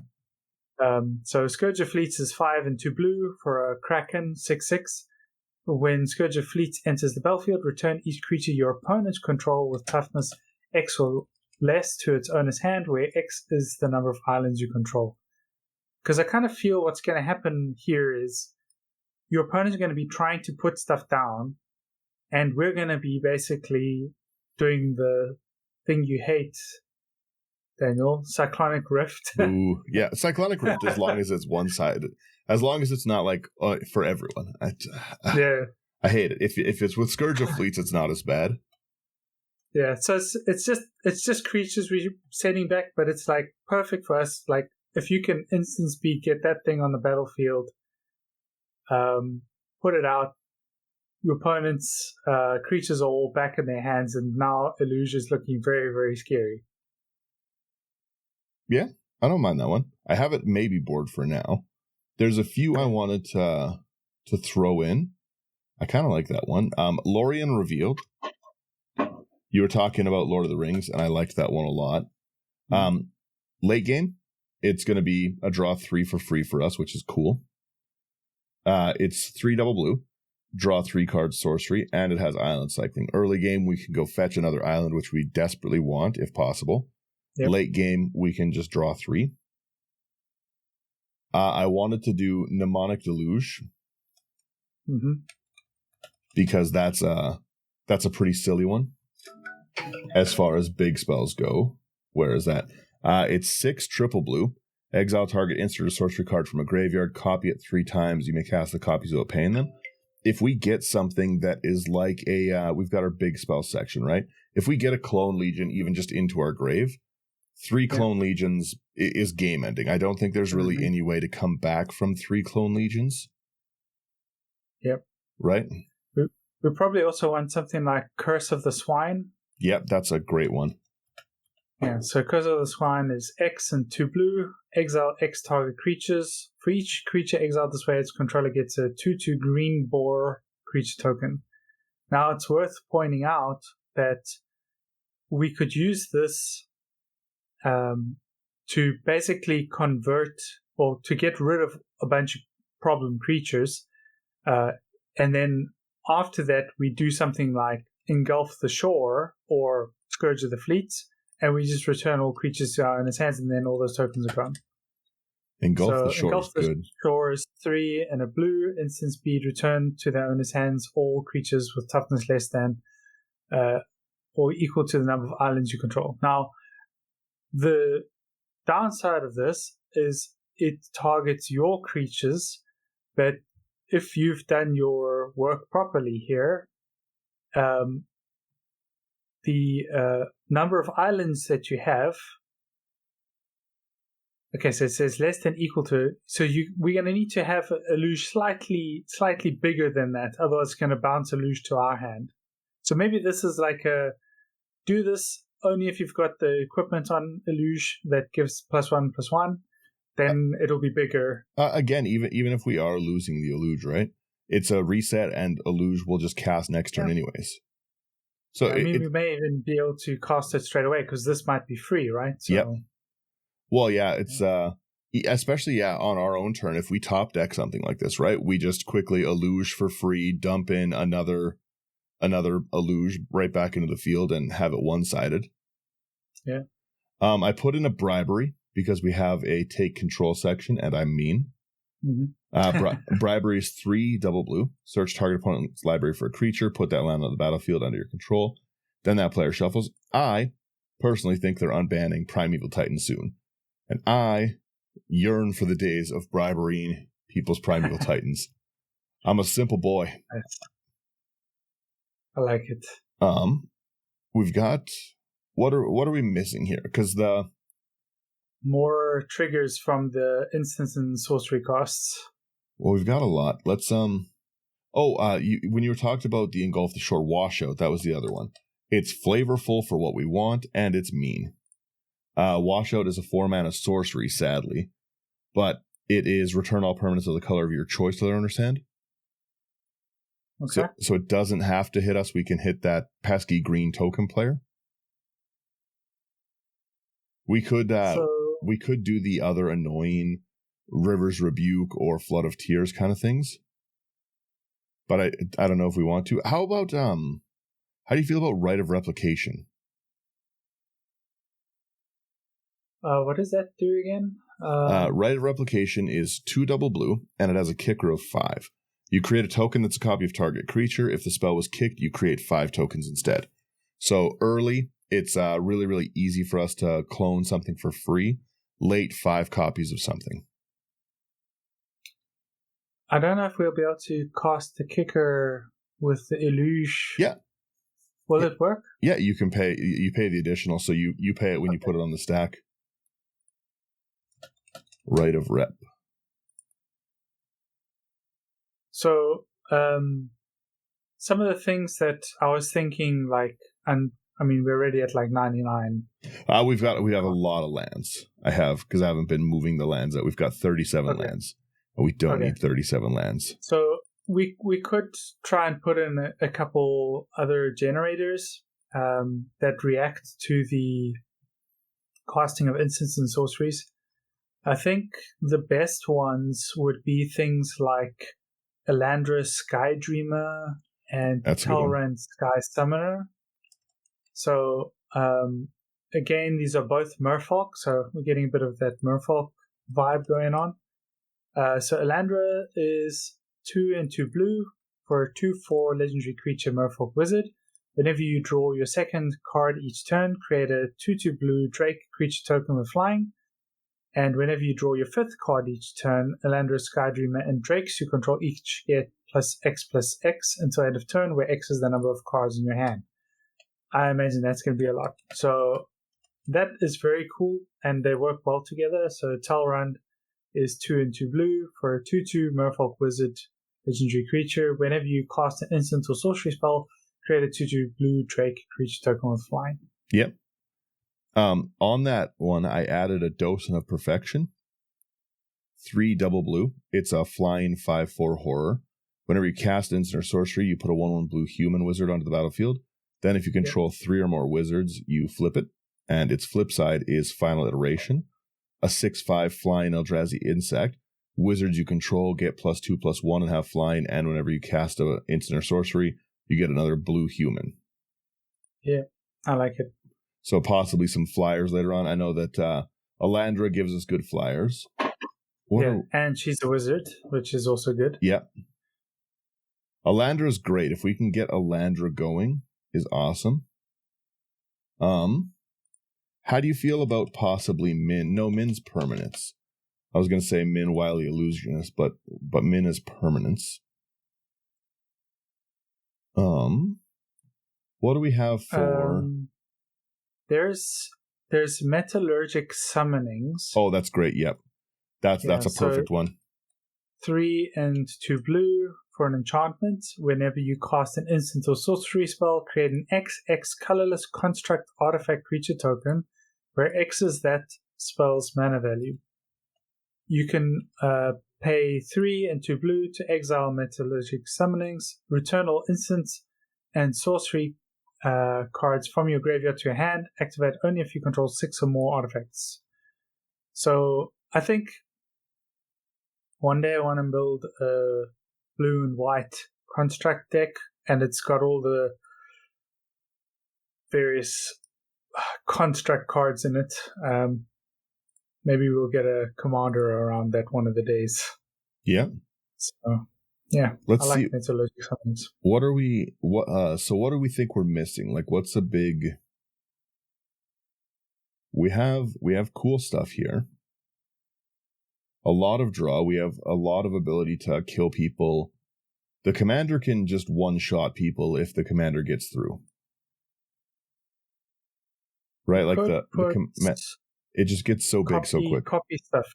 So Scourge of Fleets is 5 and 2 blue for a Kraken, 6/6. When Scourge of Fleets enters the battlefield, return each creature your opponents control with toughness X or less to its owner's hand, where X is the number of islands you control. Because I kind of feel what's going to happen here is your opponents are going to be trying to put stuff down, and we're going to be basically doing the thing you hate, Daniel, Cyclonic Rift. Ooh, yeah, Cyclonic Rift, as long as it's one-sided. As long as it's not like for everyone. Yeah. I hate it. If it's with Scourge of Fleets, it's not as bad. Yeah, so it's just creatures we're sending back, but it's like perfect for us. Like if you can instant speed, get that thing on the battlefield, put it out. Your opponent's creatures are all back in their hands, and now Eluge is looking very, very scary. Yeah, I don't mind that one. I have it maybe board for now. There's a few I wanted to throw in. I kind of like that one. Lorien Revealed. You were talking about Lord of the Rings, and I liked that one a lot. Late game, it's going to be a draw 3 for free for us, which is cool. It's 3 double blue, draw 3 cards sorcery, and it has island cycling. Early game, we can go fetch another island, which we desperately want, if possible. Yep. Late game, we can just draw 3. I wanted to do Mnemonic Deluge. Because that's a pretty silly one as far as big spells go. Where is that? It's 6 triple blue. Exile target instant or sorcery card from a graveyard. Copy it 3 times. You may cast the copies without paying them. If we get something that is like we've got our big spell section, right? If we get a Clone Legion even just into our grave, 3 Clone Legions is game ending. I don't think there's really any way to come back from 3 Clone Legions. Yep. Right? We probably also want something like Curse of the Swine. Yep, that's a great one. Yeah, so Curse of the Swine is X and 2 blue. Exile X target creatures. For each creature exiled this way, its controller gets a 2/2 green boar creature token. Now, it's worth pointing out that we could use this to basically convert or to get rid of a bunch of problem creatures. And then after that, we do something like Engulf the Shore or Scourge of the Fleets, and we just return all creatures to our owner's hands, and then all those tokens are gone. Engulf the Shore Engulf is good. Shore is 3 and a blue. Instant speed, return to their owner's hands all creatures with toughness less than or equal to the number of islands you control. Now, the downside of this is it targets your creatures, but if you've done your work properly here, the number of islands that you have. Okay, so it says less than equal to. So we're going to need to have Eluge slightly bigger than that. Otherwise, it's going to bounce Eluge to our hand. So maybe this is like do this only if you've got the equipment on Eluge that gives +1/+1. Then it'll be bigger. Again, even if we are losing the Eluge, right? It's a reset, and Eluge will just cast next turn anyways. So we may even be able to cast it straight away because this might be free, right? So, yep. Well, yeah, it's especially on our own turn. If we top deck something like this, right? We just quickly Eluge for free, dump in another Eluge right back into the field, and have it one-sided. Yeah. I put in a bribery because we have a take control section, and I'm mean. Mm-hmm. Bribery is 3 double blue. Search target opponent's library for a creature. Put that land on the battlefield under your control. Then that player shuffles. I personally think they're unbanning Primeval Titan soon. And I yearn for the days of bribery people's Primeval Titans. I'm a simple boy. I like it. We've got what are we missing here? Because the more triggers from the instance and sorcery costs. Well, we've got a lot. Let's when you were talked about the Engulf the Shore washout, that was the other one. It's flavorful for what we want, and it's mean. Washout is a 4-mana sorcery, sadly, but it is return all permanents of the color of your choice to their owner's hand. Okay. So it doesn't have to hit us. We can hit that pesky green token player. We could do the other annoying River's Rebuke or Flood of Tears kind of things, but I don't know if we want to. How about how do you feel about Rite of Replication? What does that do again? Rite of Replication is 2 double blue, and it has a kicker of 5. You create a token that's a copy of target creature. If the spell was kicked, you create 5 tokens instead. So early, it's really, really easy for us to clone something for free. Late, 5 copies of something. I don't know if we'll be able to cast the kicker with the Eluge. Yeah. Will it work? Yeah, you can pay. You pay the additional, so you pay it when you put it on the stack. Rite of Rep. So, some of the things that I was thinking, we're already at 99. We have a lot of lands. Because I haven't been moving the lands out. We've got 37 lands. And we don't need 37 lands. So we could try and put in a couple other generators that react to the casting of instants and sorceries. I think the best ones would be things like Elandra Sky Dreamer and Talrand Sky Summoner. So, again, these are both Merfolk, so we're getting a bit of that Merfolk vibe going on. So Elandra is 2 and 2 blue for a 2/4 legendary creature Merfolk Wizard. Whenever you draw your second card each turn, create a 2/2 blue Drake creature token with flying. And whenever you draw your 5th card each turn, Elandra, Sky Dreamer, and Drakes you control each get +X until end of turn, where X is the number of cards in your hand. I imagine that's going to be a lot. So that is very cool, and they work well together. So Talrand is 2 and 2 blue for a 2/2 Merfolk Wizard legendary creature. Whenever you cast an instant or sorcery spell, create a 2/2 blue Drake creature token with flying. Yep. On that one, I added a Docent of Perfection. 3 double blue. It's a flying 5/4 horror. Whenever you cast instant or sorcery, you put a 1/1 blue human wizard onto the battlefield. Then if you control 3 or more wizards, you flip it. And its flip side is Final Iteration. A 6/5 flying Eldrazi insect. Wizards you control get +2/+1 and have flying, and whenever you cast an instant or sorcery, you get another blue human. Yeah, I like it. So possibly some flyers later on. I know that Alandra gives us good flyers. And she's a wizard, which is also good. Yeah. Alandra is great. If we can get Alandra going, is awesome. How do you feel about possibly Min? No, Min's permanence. I was going to say Min Wily Illusionist, but Min is permanence. What do we have for? There's metallurgic summonings. Oh, that's great. Yep, that's a perfect one. 3 and 2 blue for an enchantment. Whenever you cast an instant or sorcery spell, create an XX colorless construct artifact creature token, where X is that spell's mana value. You can pay 3 and 2 blue to exile metallurgic summonings, return all instants and sorcery cards from your graveyard to your hand, activate only if you control 6 or more artifacts. So I think one day I want to build a blue and white construct deck, and it's got all the various construct cards in it. Maybe we'll get a commander around that one of the days. Yeah. So yeah, let's see. Metallurgic summons. What do we think we're missing? Like, what's a big? We have cool stuff here. A lot of draw. We have a lot of ability to kill people. The commander can just one-shot people if the commander gets through. Right, like it just gets so big so quick. Copy stuff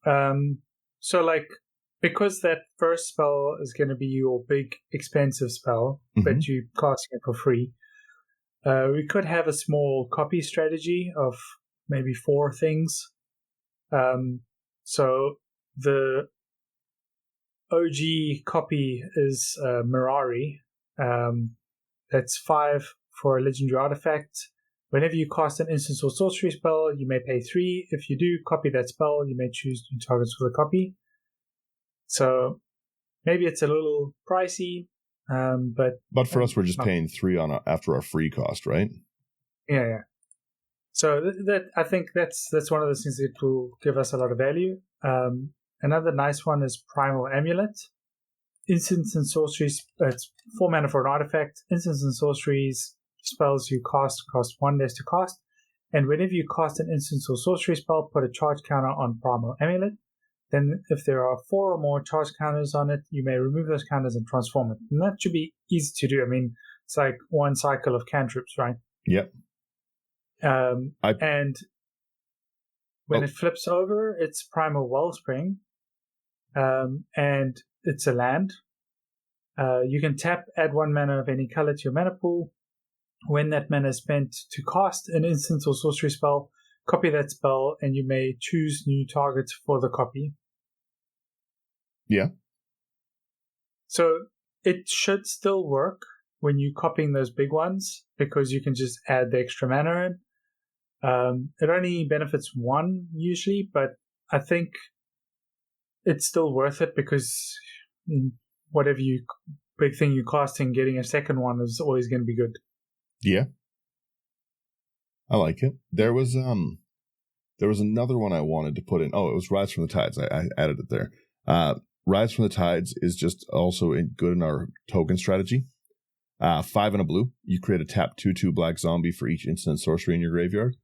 in. So like, because that first spell is going to be your big expensive spell, but you casting it for free, we could have a small copy strategy of maybe 4 things. So the OG copy is Mirari. That's 5 for a legendary artifact. Whenever you cast an instant or sorcery spell, you may pay 3. If you do copy that spell, you may choose new targets for the copy. So maybe it's a little pricey, but for us, we're just paying 3 after our free cost, right? Yeah. So that I think that's one of those things that will give us a lot of value. Another nice one is Primal Amulet. Instants and sorceries. It's 4 mana for an artifact. Instants and sorceries. Spells you cost 1 less to cast, and whenever you cast an instant or sorcery spell, put a charge counter on Primal Amulet. Then if there are 4 or more charge counters on it, you may remove those counters and transform it. And that should be easy to do. I mean, it's like 1 cycle of cantrips, right? Yep. And when it flips over, it's Primal Wellspring, and it's a land. You can tap, add 1 mana of any color to your mana pool. When that mana is spent to cast an instant or sorcery spell, copy that spell, and you may choose new targets for the copy. Yeah. So it should still work when you're copying those big ones, because you can just add the extra mana in. It only benefits 1 usually, but I think it's still worth it, because whatever big thing you're casting, getting a second one is always going to be good. Yeah, I like it. There was another one I wanted to put in. Oh, it was Rise from the Tides. I added it there. Rise from the Tides is just also good in our token strategy. 5 and a blue. You create a tap 2/2 black zombie for each instant sorcery in your graveyard.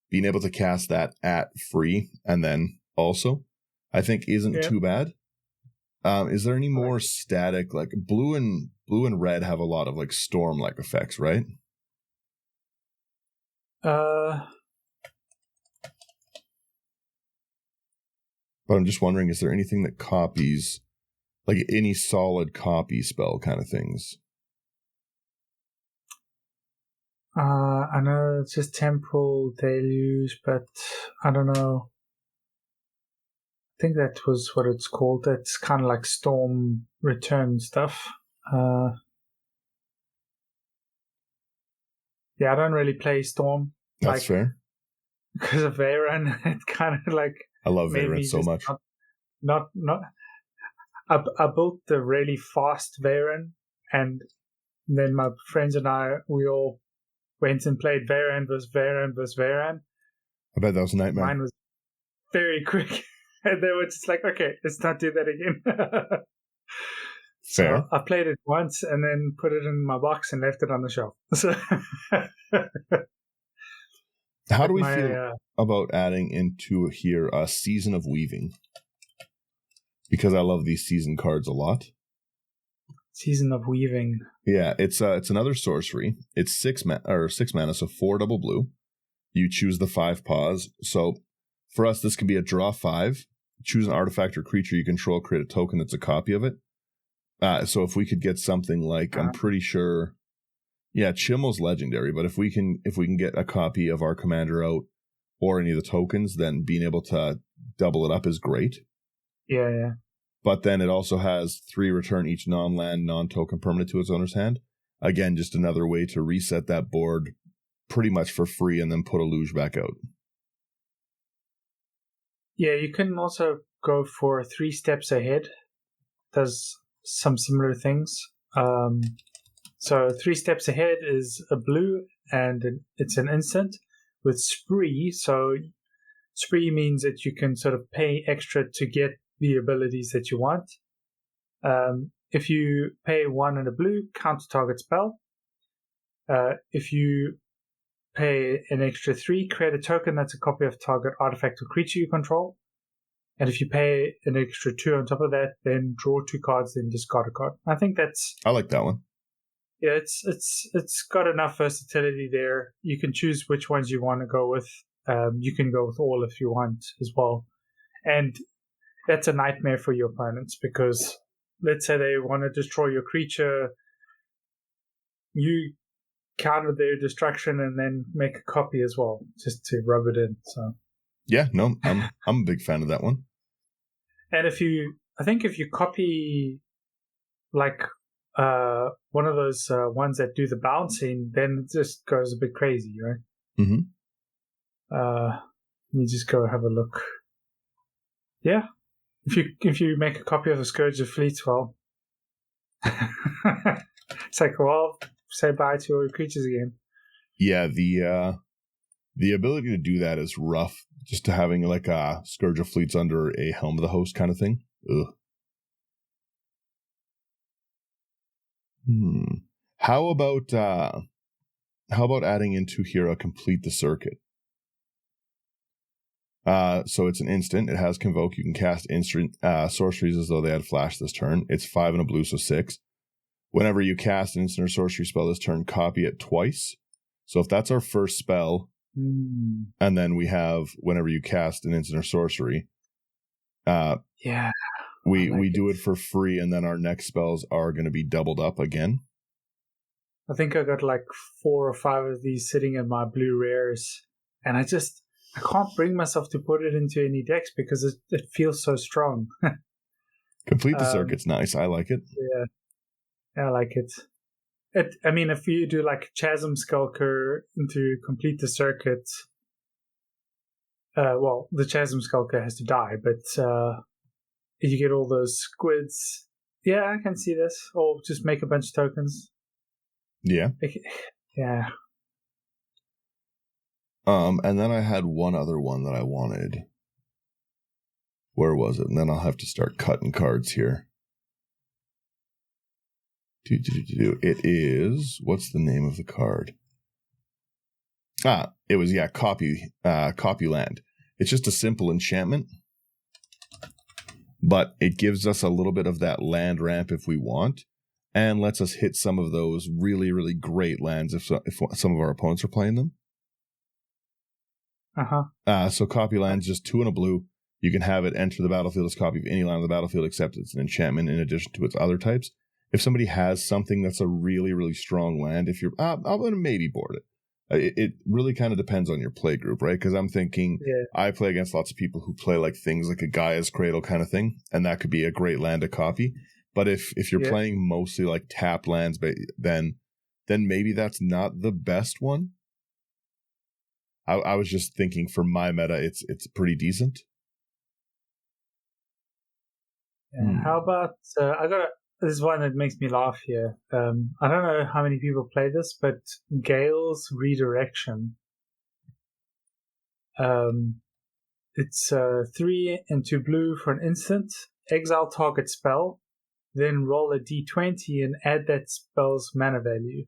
Being able to cast that at free, and then also, I think isn't too bad. Is there any more static, like blue and red have a lot of like storm like effects, right? But I'm just wondering, is there anything that copies, like any solid copy spell kind of things? I know it's just Temple Deluge, but I don't know. I think that was what it's called. It's kind of like Storm Return stuff. Yeah, I don't really play Storm. That's fair. Because of Veyron, it's kind of like... I love Veyron so much. Not. I built the really fast Veyron, and then my friends and I, we all went and played Veyron versus Veyron. I bet that was a nightmare. Mine was very quick. And they were just like, okay, let's not do that again. Fair. So I played it once and then put it in my box and left it on the shelf. So how do we feel about adding into here a Season of Weaving? Because I love these season cards a lot. Season of Weaving. Yeah, it's another sorcery. It's 6 mana, so 4 double blue. You choose the 5 paws. So for us, this can be a draw 5. Choose an artifact or creature you control, create a token that's a copy of it. So if we could get something like, I'm pretty sure, yeah, Chimmel's legendary, but if we can get a copy of our commander out or any of the tokens, then being able to double it up is great. Yeah. But then it also has 3 return each non-land, non-token permanent to its owner's hand. Again, just another way to reset that board pretty much for free and then put Eluge back out. Yeah, you can also go for 3 steps ahead. Does some similar things. So 3 steps ahead is a blue, and it's an instant with spree. So spree means that you can sort of pay extra to get the abilities that you want. If you pay 1 and a blue, counter target spell. If you pay an extra 3, create a token that's a copy of target artifact or creature you control. And if you pay an extra 2 on top of that, then draw 2 cards, then discard a card. I think I like that one. Yeah, it's got enough versatility there. You can choose which ones you want to go with. You can go with all if you want as well. And that's a nightmare for your opponents, because let's say they want to destroy your creature, you counter their destruction and then make a copy as well, just to rub it in. So yeah, no, I'm a big fan of that one. And if you copy like one of those ones that do the bouncing, then it just goes a bit crazy, right? Mm-hmm. Let me just go have a look. Yeah, if you make a copy of the Scourge of Fleets, well, it's like, well, say bye to your creatures again. Yeah, the ability to do that is rough. Just to having like a Scourge of Fleets under a Helm of the Host kind of thing. Ugh. How about adding into here a Complete the Circuit? So it's an instant. It has Convoke. You can cast instant sorceries as though they had flash this turn. It's 5 and a blue, so 6. Whenever you cast an instant or sorcery spell this turn, copy it twice. So if that's our first spell, and then we have whenever you cast an instant or sorcery, we do it for free, and then our next spells are going to be doubled up again. I think I got like 4 or 5 of these sitting in my blue rares, and I can't bring myself to put it into any decks because it feels so strong. Complete the Circuit's nice. I like it. Yeah, I like it. I mean, if you do like Chasm Skulker into Complete the Circuit, well, the Chasm Skulker has to die, but you get all those squids. Yeah, I can see this. Or just make a bunch of tokens. Yeah. Yeah. And then I had one other one that I wanted. Where was it? And then I'll have to start cutting cards here. It is, what's the name of the card? It was, Copy Land. It's just a simple enchantment, but it gives us a little bit of that land ramp if we want, and lets us hit some of those really, really great lands if some of our opponents are playing them. So copy lands, just 2 and a blue. You can have it enter the battlefield as copy of any land on the battlefield, except it's an enchantment in addition to its other types. If somebody has something that's a really, really strong land, if you're, I'm going to maybe board it. It really kind of depends on your play group, right? Because I'm thinking I play against lots of people who play like things like a Gaia's Cradle kind of thing, and that could be a great land to copy. But if you're playing mostly like tap lands, then maybe that's not the best one. I was just thinking for my meta, it's pretty decent. Yeah, how about this is one that makes me laugh here. I don't know how many people play this, but Gale's Redirection. It's 3 and 2 blue for an instant. Exile target spell, then roll a d20 and add that spell's mana value.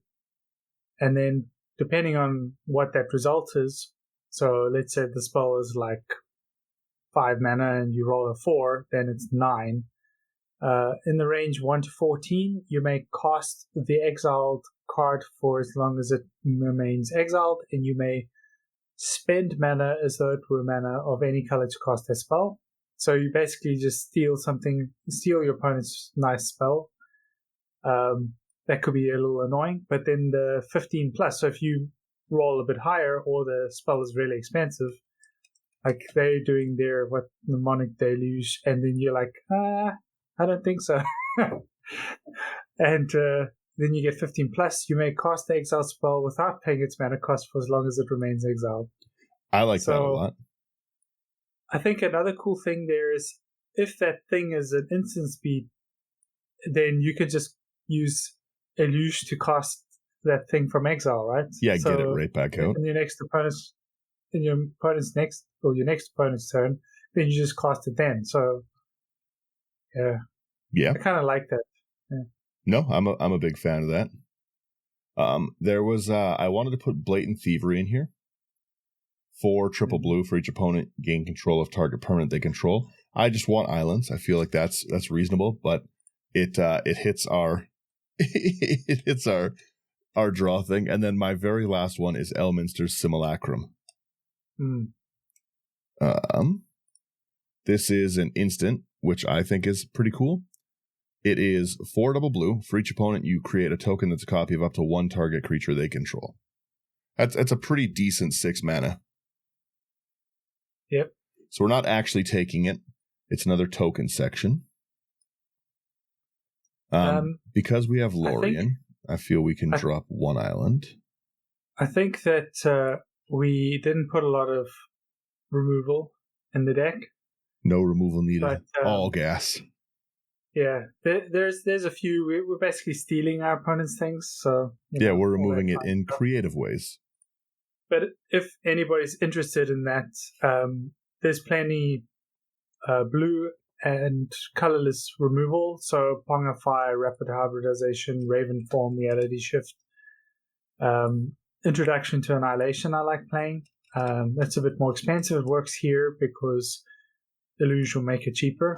And then, depending on what that result is, so let's say the spell is like 5 mana and you roll a 4, then it's 9. In the range 1 to 14, you may cast the exiled card for as long as it remains exiled, and you may spend mana as though it were mana of any color to cast a spell. So you basically just steal your opponent's nice spell. That could be a little annoying, but then the 15 plus, so if you roll a bit higher or the spell is really expensive, like they're doing their mnemonic deluge, and then you're like, I don't think so. And then you get 15 plus. You may cast the exile spell without paying its mana cost for as long as it remains exiled. I like that a lot. I think another cool thing there is if that thing is an instant speed, then you could just use Eluge to cast that thing from exile, right? Yeah, so get it right back out. In your next opponent's opponent's turn, then you just cast it then. So yeah, I kind of like that. Yeah. No, I'm a big fan of that. There was I wanted to put Blatant Thievery in here. 4 triple blue for each opponent, gain control of target permanent they control. I just want islands. I feel like that's reasonable, but it hits our it hits our draw thing. And then my very last one is Elminster's Simulacrum. This is an instant, which I think is pretty cool. It is 4 double blue. For each opponent, you create a token that's a copy of up to 1 target creature they control. That's a pretty decent 6 mana. Yep. So we're not actually taking it. It's another token section. Because we have Lorien, I feel we can drop 1 island. I think that we didn't put a lot of removal in the deck. No removal needed. But, all gas. Yeah, there's a few. We're basically stealing our opponent's things. So we're removing it in creative ways. But if anybody's interested in that, there's plenty blue and colorless removal. So Pong of Fire, Rapid Hybridization, Raven Form, Reality Shift, Introduction to Annihilation. I like playing. That's a bit more expensive. It works here because Eluge will make it cheaper.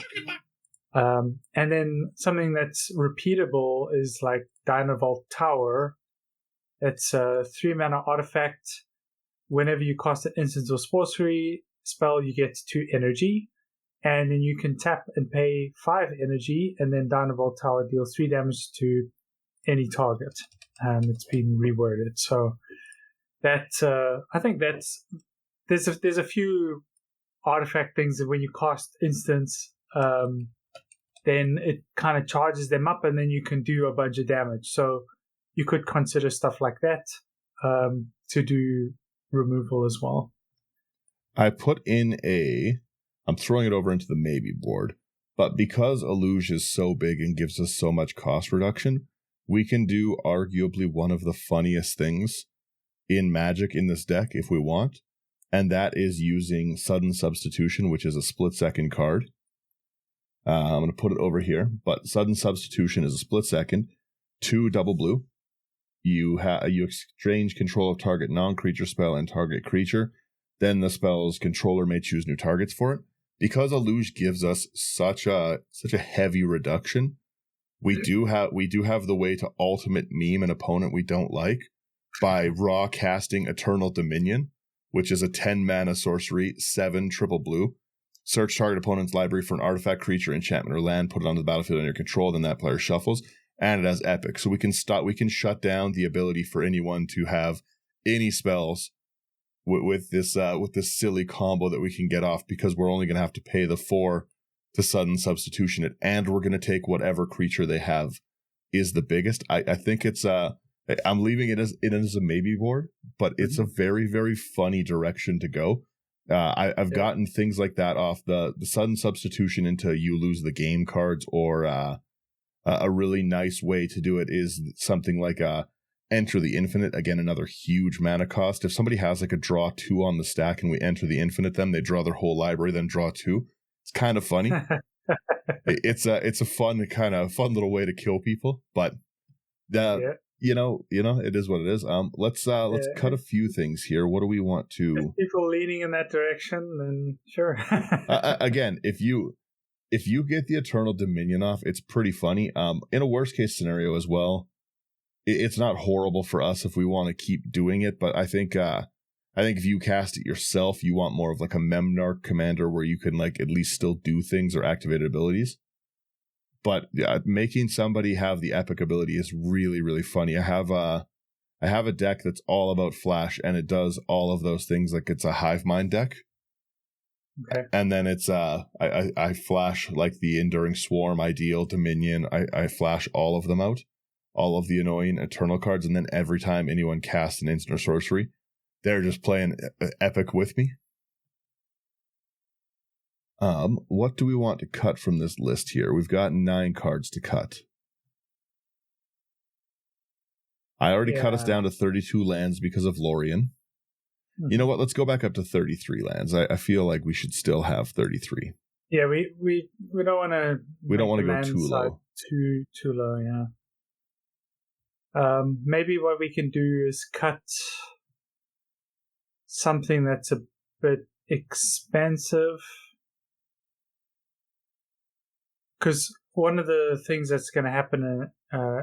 And then something that's repeatable is like Dynavolt Tower. It's a 3 mana artifact. Whenever you cast an instant or sorcery spell, you get 2 energy. And then you can tap and pay 5 energy, and then Dynavolt Tower deals 3 damage to any target. And it's been reworded. So that I think that's there's a few artifact things that when you cast instants, then it kind of charges them up, and then you can do a bunch of damage. So you could consider stuff like that to do removal as well. I put in I'm throwing it over into the maybe board, but because Eluge is so big and gives us so much cost reduction, we can do arguably one of the funniest things in Magic in this deck if we want, and that is using Sudden Substitution, which is a split-second card. I'm going to put it over here, but Sudden Substitution is a split-second, 2 double blue. You exchange control of target non-creature spell and target creature. Then the spell's controller may choose new targets for it. Because Eluge gives us such a heavy reduction, we do have the way to ultimate meme an opponent we don't like by raw casting Eternal Dominion. which is a 10 mana sorcery, 7 triple blue. Search target opponent's library for an artifact, creature, enchantment, or land, put it onto the battlefield under your control, then that player shuffles, and it has epic. So we can shut down the ability for anyone to have any spells with this silly combo that we can get off, because we're only going to have to pay the 4 to sudden substitution it, and we're going to take whatever creature they have is the biggest. I think it's I'm leaving it as a maybe board, but it's a very, very funny direction to go. I've gotten things like that off the sudden substitution into you lose the game cards, or a really nice way to do it is something like enter the infinite. Again, another huge mana cost. If somebody has like a draw 2 on the stack and we enter the infinite them, they draw their whole library, then draw 2. It's kind of funny. It's a fun little way to kill people, but you know, it is what it is. Let's cut a few things here. What do we want to? If people leaning in that direction, then sure. Again, if you get the Eternal Dominion off, it's pretty funny. In a worst case scenario as well, it's not horrible for us if we want to keep doing it. But I think if you cast it yourself, you want more of like a Memnarch commander where you can like at least still do things or activate abilities. But making somebody have the epic ability is really, really funny. I have a deck that's all about flash, and it does all of those things. Like it's a hive mind deck. Okay. And then it's I flash like the Enduring Swarm, Ideal, Dominion. I flash all of them out, all of the annoying Eternal cards, and then every time anyone casts an instant or sorcery, they're just playing epic with me. What do we want to cut from this list here? We've got 9 cards to cut. I already cut us down to 32 lands because of Lorien. You know what? Let's go back up to 33 lands. I feel like we should still have 33. Yeah, we don't want to. We don't want to go too low. Too low, yeah. Maybe what we can do is cut something that's a bit expensive. Because one of the things that's going to happen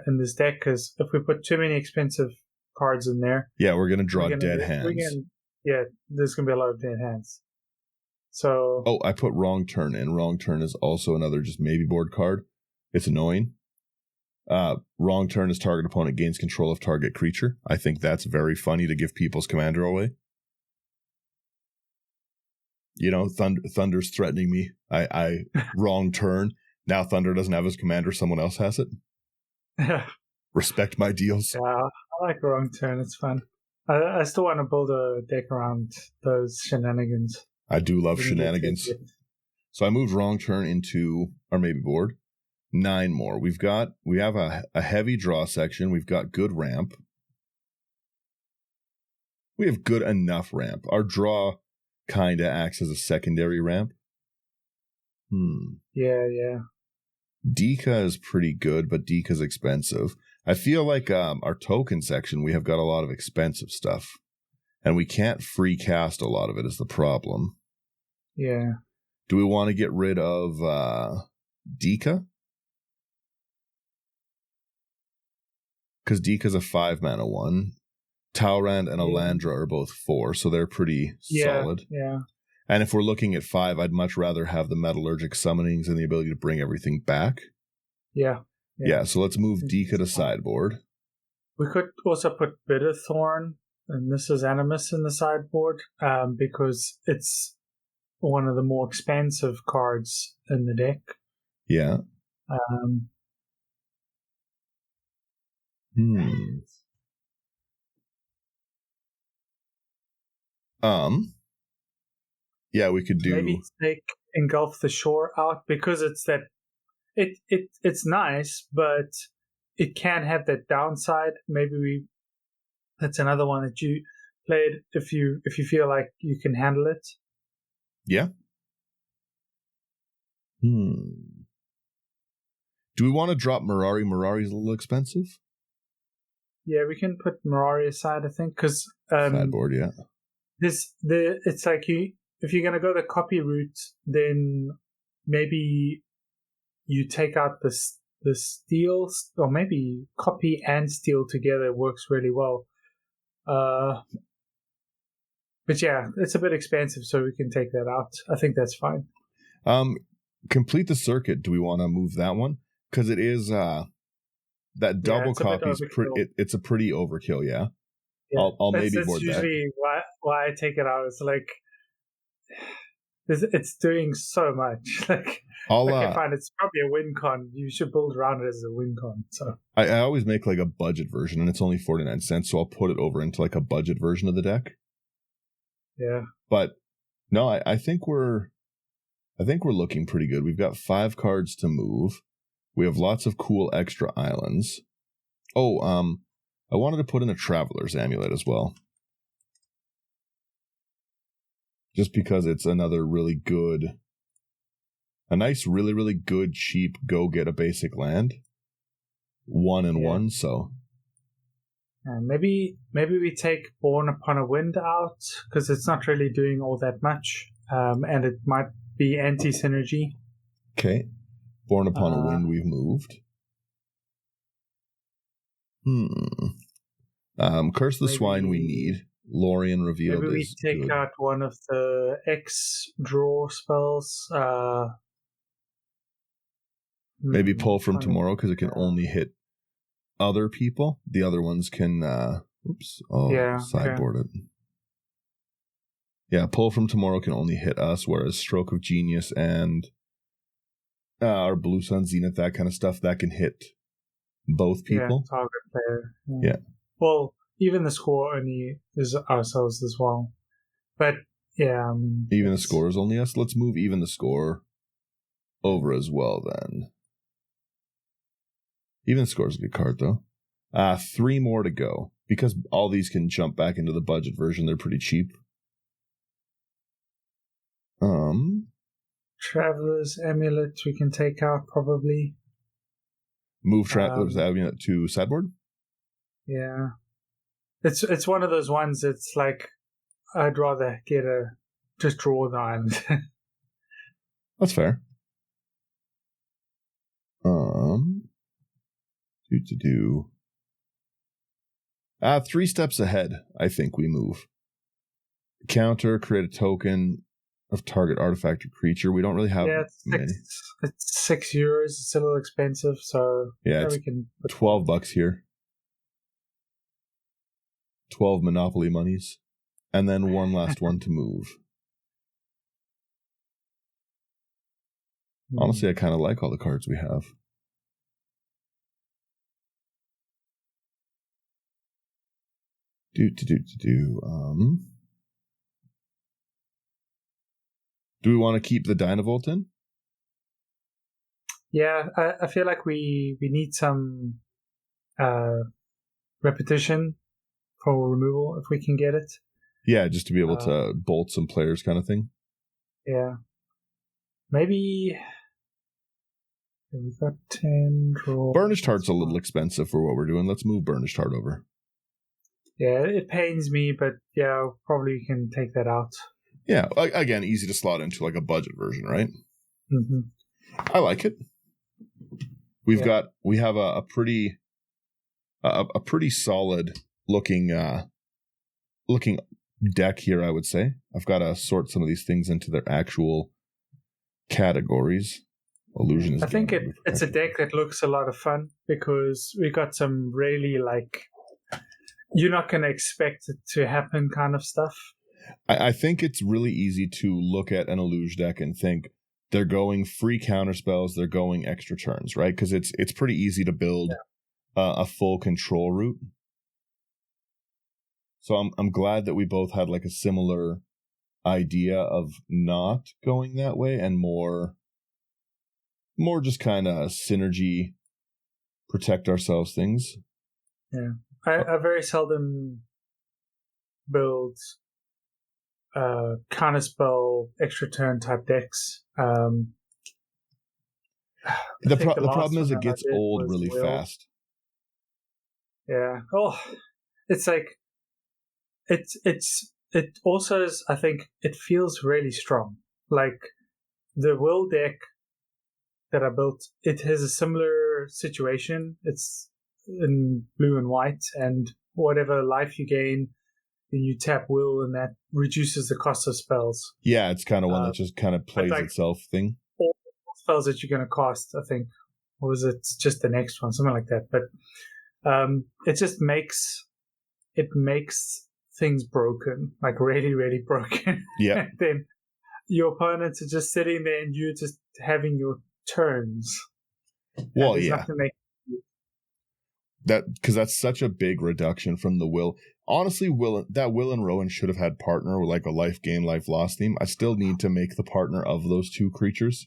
in this deck is if we put too many expensive cards in there, we're going to draw dead hands. There's going to be a lot of dead hands. So I put Wrong Turn in. Wrong Turn is also another just maybe board card. It's annoying. Wrong Turn is target opponent gains control of target creature. I think that's very funny to give people's commander away. You know, Thunder's threatening me. I Wrong Turn. Now Thunder doesn't have his commander, someone else has it. Respect my deals. Yeah, I like Wrong Turn. It's fun. I still want to build a deck around those shenanigans. I do love shenanigans. So I moved Wrong Turn into our maybe board. 9 more. We have a heavy draw section. We've got good ramp. We have good enough ramp. Our draw kind of acts as a secondary ramp. Yeah. Dika is pretty good, but Dika's expensive. I feel like our token section, we have got a lot of expensive stuff. And we can't free cast a lot of it is the problem. Yeah. Do we want to get rid of Dika? Because Dika's a 5 mana one. Talrand and Elandra are both 4, so they're pretty solid. Yeah. And if we're looking at 5, I'd much rather have the Metallurgic Summonings and the ability to bring everything back. Yeah. So let's move Dika to sideboard. We could also put Bitterthorn and Mrs. Animus in the sideboard because it's one of the more expensive cards in the deck. Yeah. Yeah, we could do maybe take Engulf the Shore out because it's that it's nice, but it can have that downside. Maybe that's another one that you played if you feel like you can handle it. Yeah. Do we want to drop Mirari? Mirari's a little expensive. Yeah, we can put Mirari aside, I think, because sideboard. Yeah. It's like if you're gonna go the copy route, then maybe you take out the steal, or maybe copy and steal together works really well. But yeah, it's a bit expensive, so we can take that out. I think that's fine. Complete the circuit. Do we want to move that one? Because it is that double copy is it's a pretty overkill. Yeah. I'll maybe board that. That's usually why I take it out. It's like it's doing so much. Like I find it's probably a win con. You should build around it as a win con. So I always make like a budget version, and it's only 49 cents. So I'll put it over into like a budget version of the deck. Yeah. But no, I think we're looking pretty good. We've got 5 cards to move. We have lots of cool extra islands. Oh, I wanted to put in a Traveler's Amulet as well. Just because it's another really good, a nice, really, really good, cheap, go get a basic land. 1 and 1, so. Maybe we take Born Upon a Wind out, because it's not really doing all that much. And it might be anti-synergy. Okay. Born Upon a Wind we've moved. Curse the Swine we need. Lorien Revealed. Maybe we take good. out one of the X draw spells. Maybe Pull from Tomorrow, because it can only hit other people. The other ones can sideboard it. Yeah, Pull from Tomorrow can only hit us, whereas Stroke of Genius and our Blue Sun Zenith, that kind of stuff, that can hit both people. Yeah, target player. Yeah. Well, even the score only is ourselves as well. But yeah. Even the score is only us? Let's move even the score over as well then. Even the score is a good card though. 3 more to go. Because all these can jump back into the budget version, they're pretty cheap. Traveler's Amulet we can take out probably. Move Traveler's Amulet to sideboard? Yeah. It's one of those ones, it's like I'd rather just draw the island. That's fair. 3 steps ahead, I think we move. Counter, create a token of target artifact or creature. We don't really have many. It's €6. It's a little expensive, so we can put $12 here. 12 Monopoly monies. And then one last one to move. Honestly, I kind of like all the cards we have. Do we want to keep the Dynavolt in? Yeah, I feel like we need some repetition for removal if we can get it. Yeah, just to be able to bolt some players kind of thing. Yeah. Maybe we've got 10 draws. Burnished Heart's a little expensive for what we're doing. Let's move Burnished Heart over. Yeah, it pains me, but yeah, probably can take that out. Yeah, again, easy to slot into like a budget version, right? Mm-hmm. I like it. We have a pretty solid looking deck here, I would say. I've got to sort some of these things into their actual categories. Illusion is. I think it's a deck that looks a lot of fun because we got some really you're not going to expect it to happen kind of stuff. I think it's really easy to look at an Eluge deck and think they're going free counterspells, they're going extra turns, right? Because it's pretty easy to build a full control route. So I'm glad that we both had like a similar idea of not going that way and more just kind of synergy, protect ourselves things. Yeah, I very seldom build counterspell extra turn type decks. The problem is it gets old really fast. Yeah. Oh, it's like it also is. I think it feels really strong. Like the Will deck that I built, it has a similar situation. It's in blue and white, and whatever life you gain, then you tap Will, and that reduces the cost of spells. Yeah, it's kind of one that just kind of plays itself thing. All spells that you're going to cast, I think, or was it just the next one, something like that. But it just makes things broken, like really, really broken. Yeah. And then your opponents are just sitting there, and you're just having your turns. Well, yeah. Because that's such a big reduction from the Will. Honestly, Will and Rowan should have had partner with like a life gain, life loss theme. I still need to make the partner of those two creatures.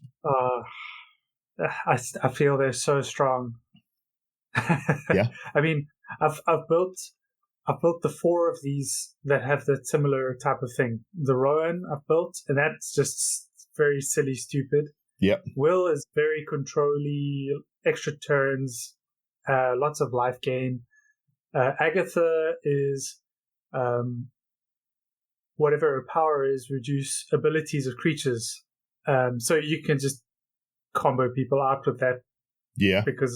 I feel they're so strong. Yeah. I mean, I've built the 4 of these that have that similar type of thing. The Rowan I've built, and that's just very silly, stupid. Yep. Will is very control-y, extra turns, lots of life gain. Agatha is whatever her power is, reduce abilities of creatures. So you can just combo people out with that. Yeah. Because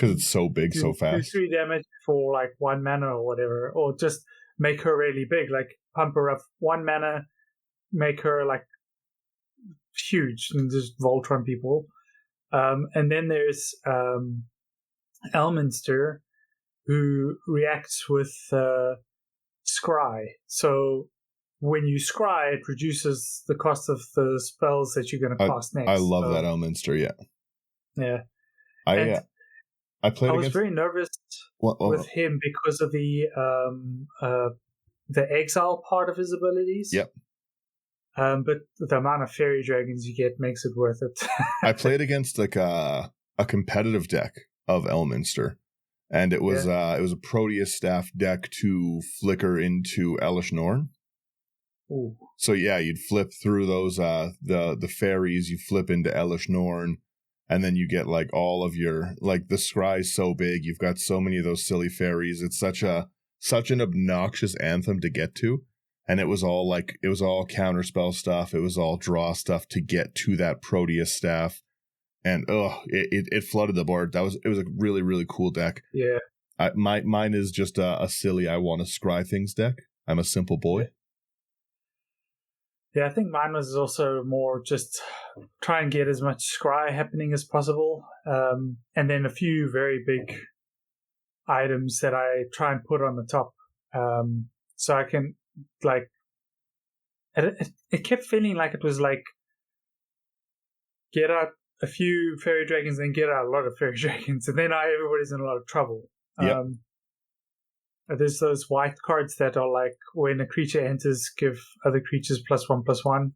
it's so big, so fast. 3 damage for like 1 mana or whatever, or just make her really big, like pump her up 1 mana, make her like huge, and just Voltron people. And then there's Elminster, who reacts with Scry. So when you Scry, it reduces the cost of the spells that you're going to cast next. I love that Elminster, yeah. Yeah. I played. I was very nervous with him because of the exile part of his abilities. Yep. But the amount of fairy dragons you get makes it worth it. I played against like a competitive deck of Elminster, and it was a Proteus staff deck to flicker into Elish Norn. Ooh. So yeah, you'd flip through those the fairies, you flip into Elish Norn, and then you get like all of your, like the scry's so big, you've got so many of those silly fairies. It's such an obnoxious anthem to get to. And it was all counterspell stuff. It was all draw stuff to get to that Proteus staff. And it flooded the board. It was a really, really cool deck. Yeah. Mine is just a silly I want to scry things deck. I'm a simple boy. Yeah, I think mine was also more just try and get as much scry happening as possible. And then a few very big items that I try and put on the top. So I can, like, it kept feeling like it was like, get out a few fairy dragons, then get out a lot of fairy dragons. And then everybody's in a lot of trouble. Yep. There's those white cards that are like, when a creature enters, give other creatures +1/+1.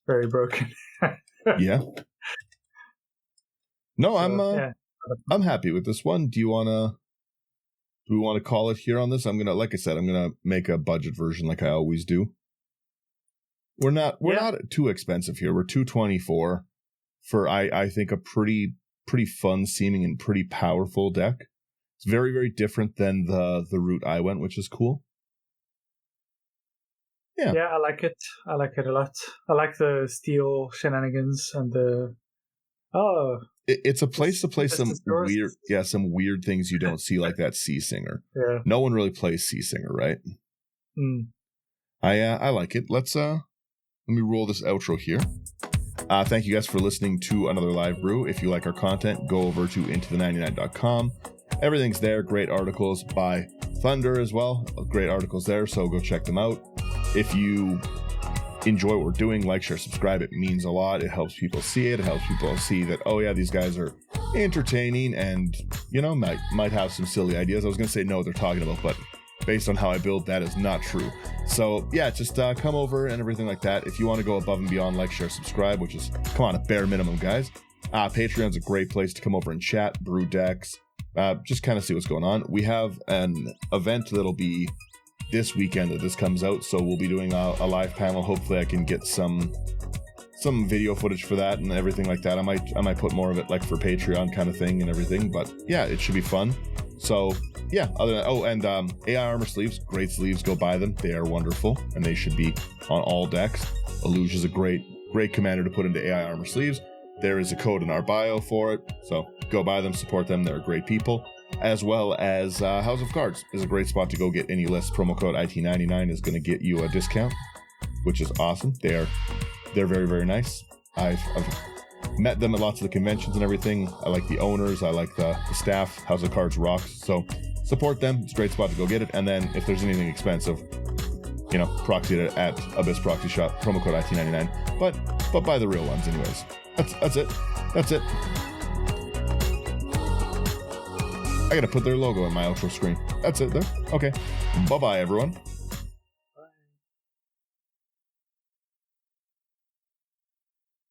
Very broken. Yeah. No, I'm happy with this one. Do we want to call it here on this? I'm gonna make a budget version like I always do. We're not too expensive here. We're $224 for I think a pretty fun seeming and pretty powerful deck. It's very, very different than the route I went, which is cool. Yeah. Yeah, I like it. I like it a lot. I like the steel shenanigans and it's a place to play some weird things you don't see, like that Sea Singer. Yeah. No one really plays Sea Singer, right? Mm. I like it. Let me roll this outro here. Thank you guys for listening to another live brew. If you like our content, go over to intothe99.com. Everything's there. Great articles by Thunder as well. Great articles there, so go check them out. If you enjoy what we're doing, like, share, subscribe. It means a lot. It helps people see it. It helps people see that, oh yeah, these guys are entertaining and, might have some silly ideas. I was going to say know what they're talking about, but based on how I build, that is not true. So yeah, just come over and everything like that. If you want to go above and beyond, like, share, subscribe, which is, come on, a bare minimum, guys. Patreon's a great place to come over and chat, brew decks, just kind of see what's going on. We have an event that'll be this weekend that this comes out, so we'll be doing a live panel. Hopefully I can get some video footage for that and everything like that. I might put more of it like for Patreon kind of thing and everything, but yeah, it should be fun. So yeah, AI armor sleeves, great sleeves, go buy them. They are wonderful and they should be on all decks. Eluge is a great commander to put into AI armor sleeves. There is a code in our bio for it, so go buy them, support them. They're great people. as well as House of Cards is a great spot to go get any list. Promo code IT99 is going to get you a discount, which is awesome. They're very, very nice. I've met them at lots of the conventions and everything. I like the owners. I like the staff. House of Cards rocks. So support them. It's a great spot to go get it. And then if there's anything expensive, proxy it at Abyss Proxy Shop. Promo code IT99. But buy the real ones anyways. That's it. That's it. I gotta put their logo on my outro screen. That's it there. Okay. Bye-bye, everyone.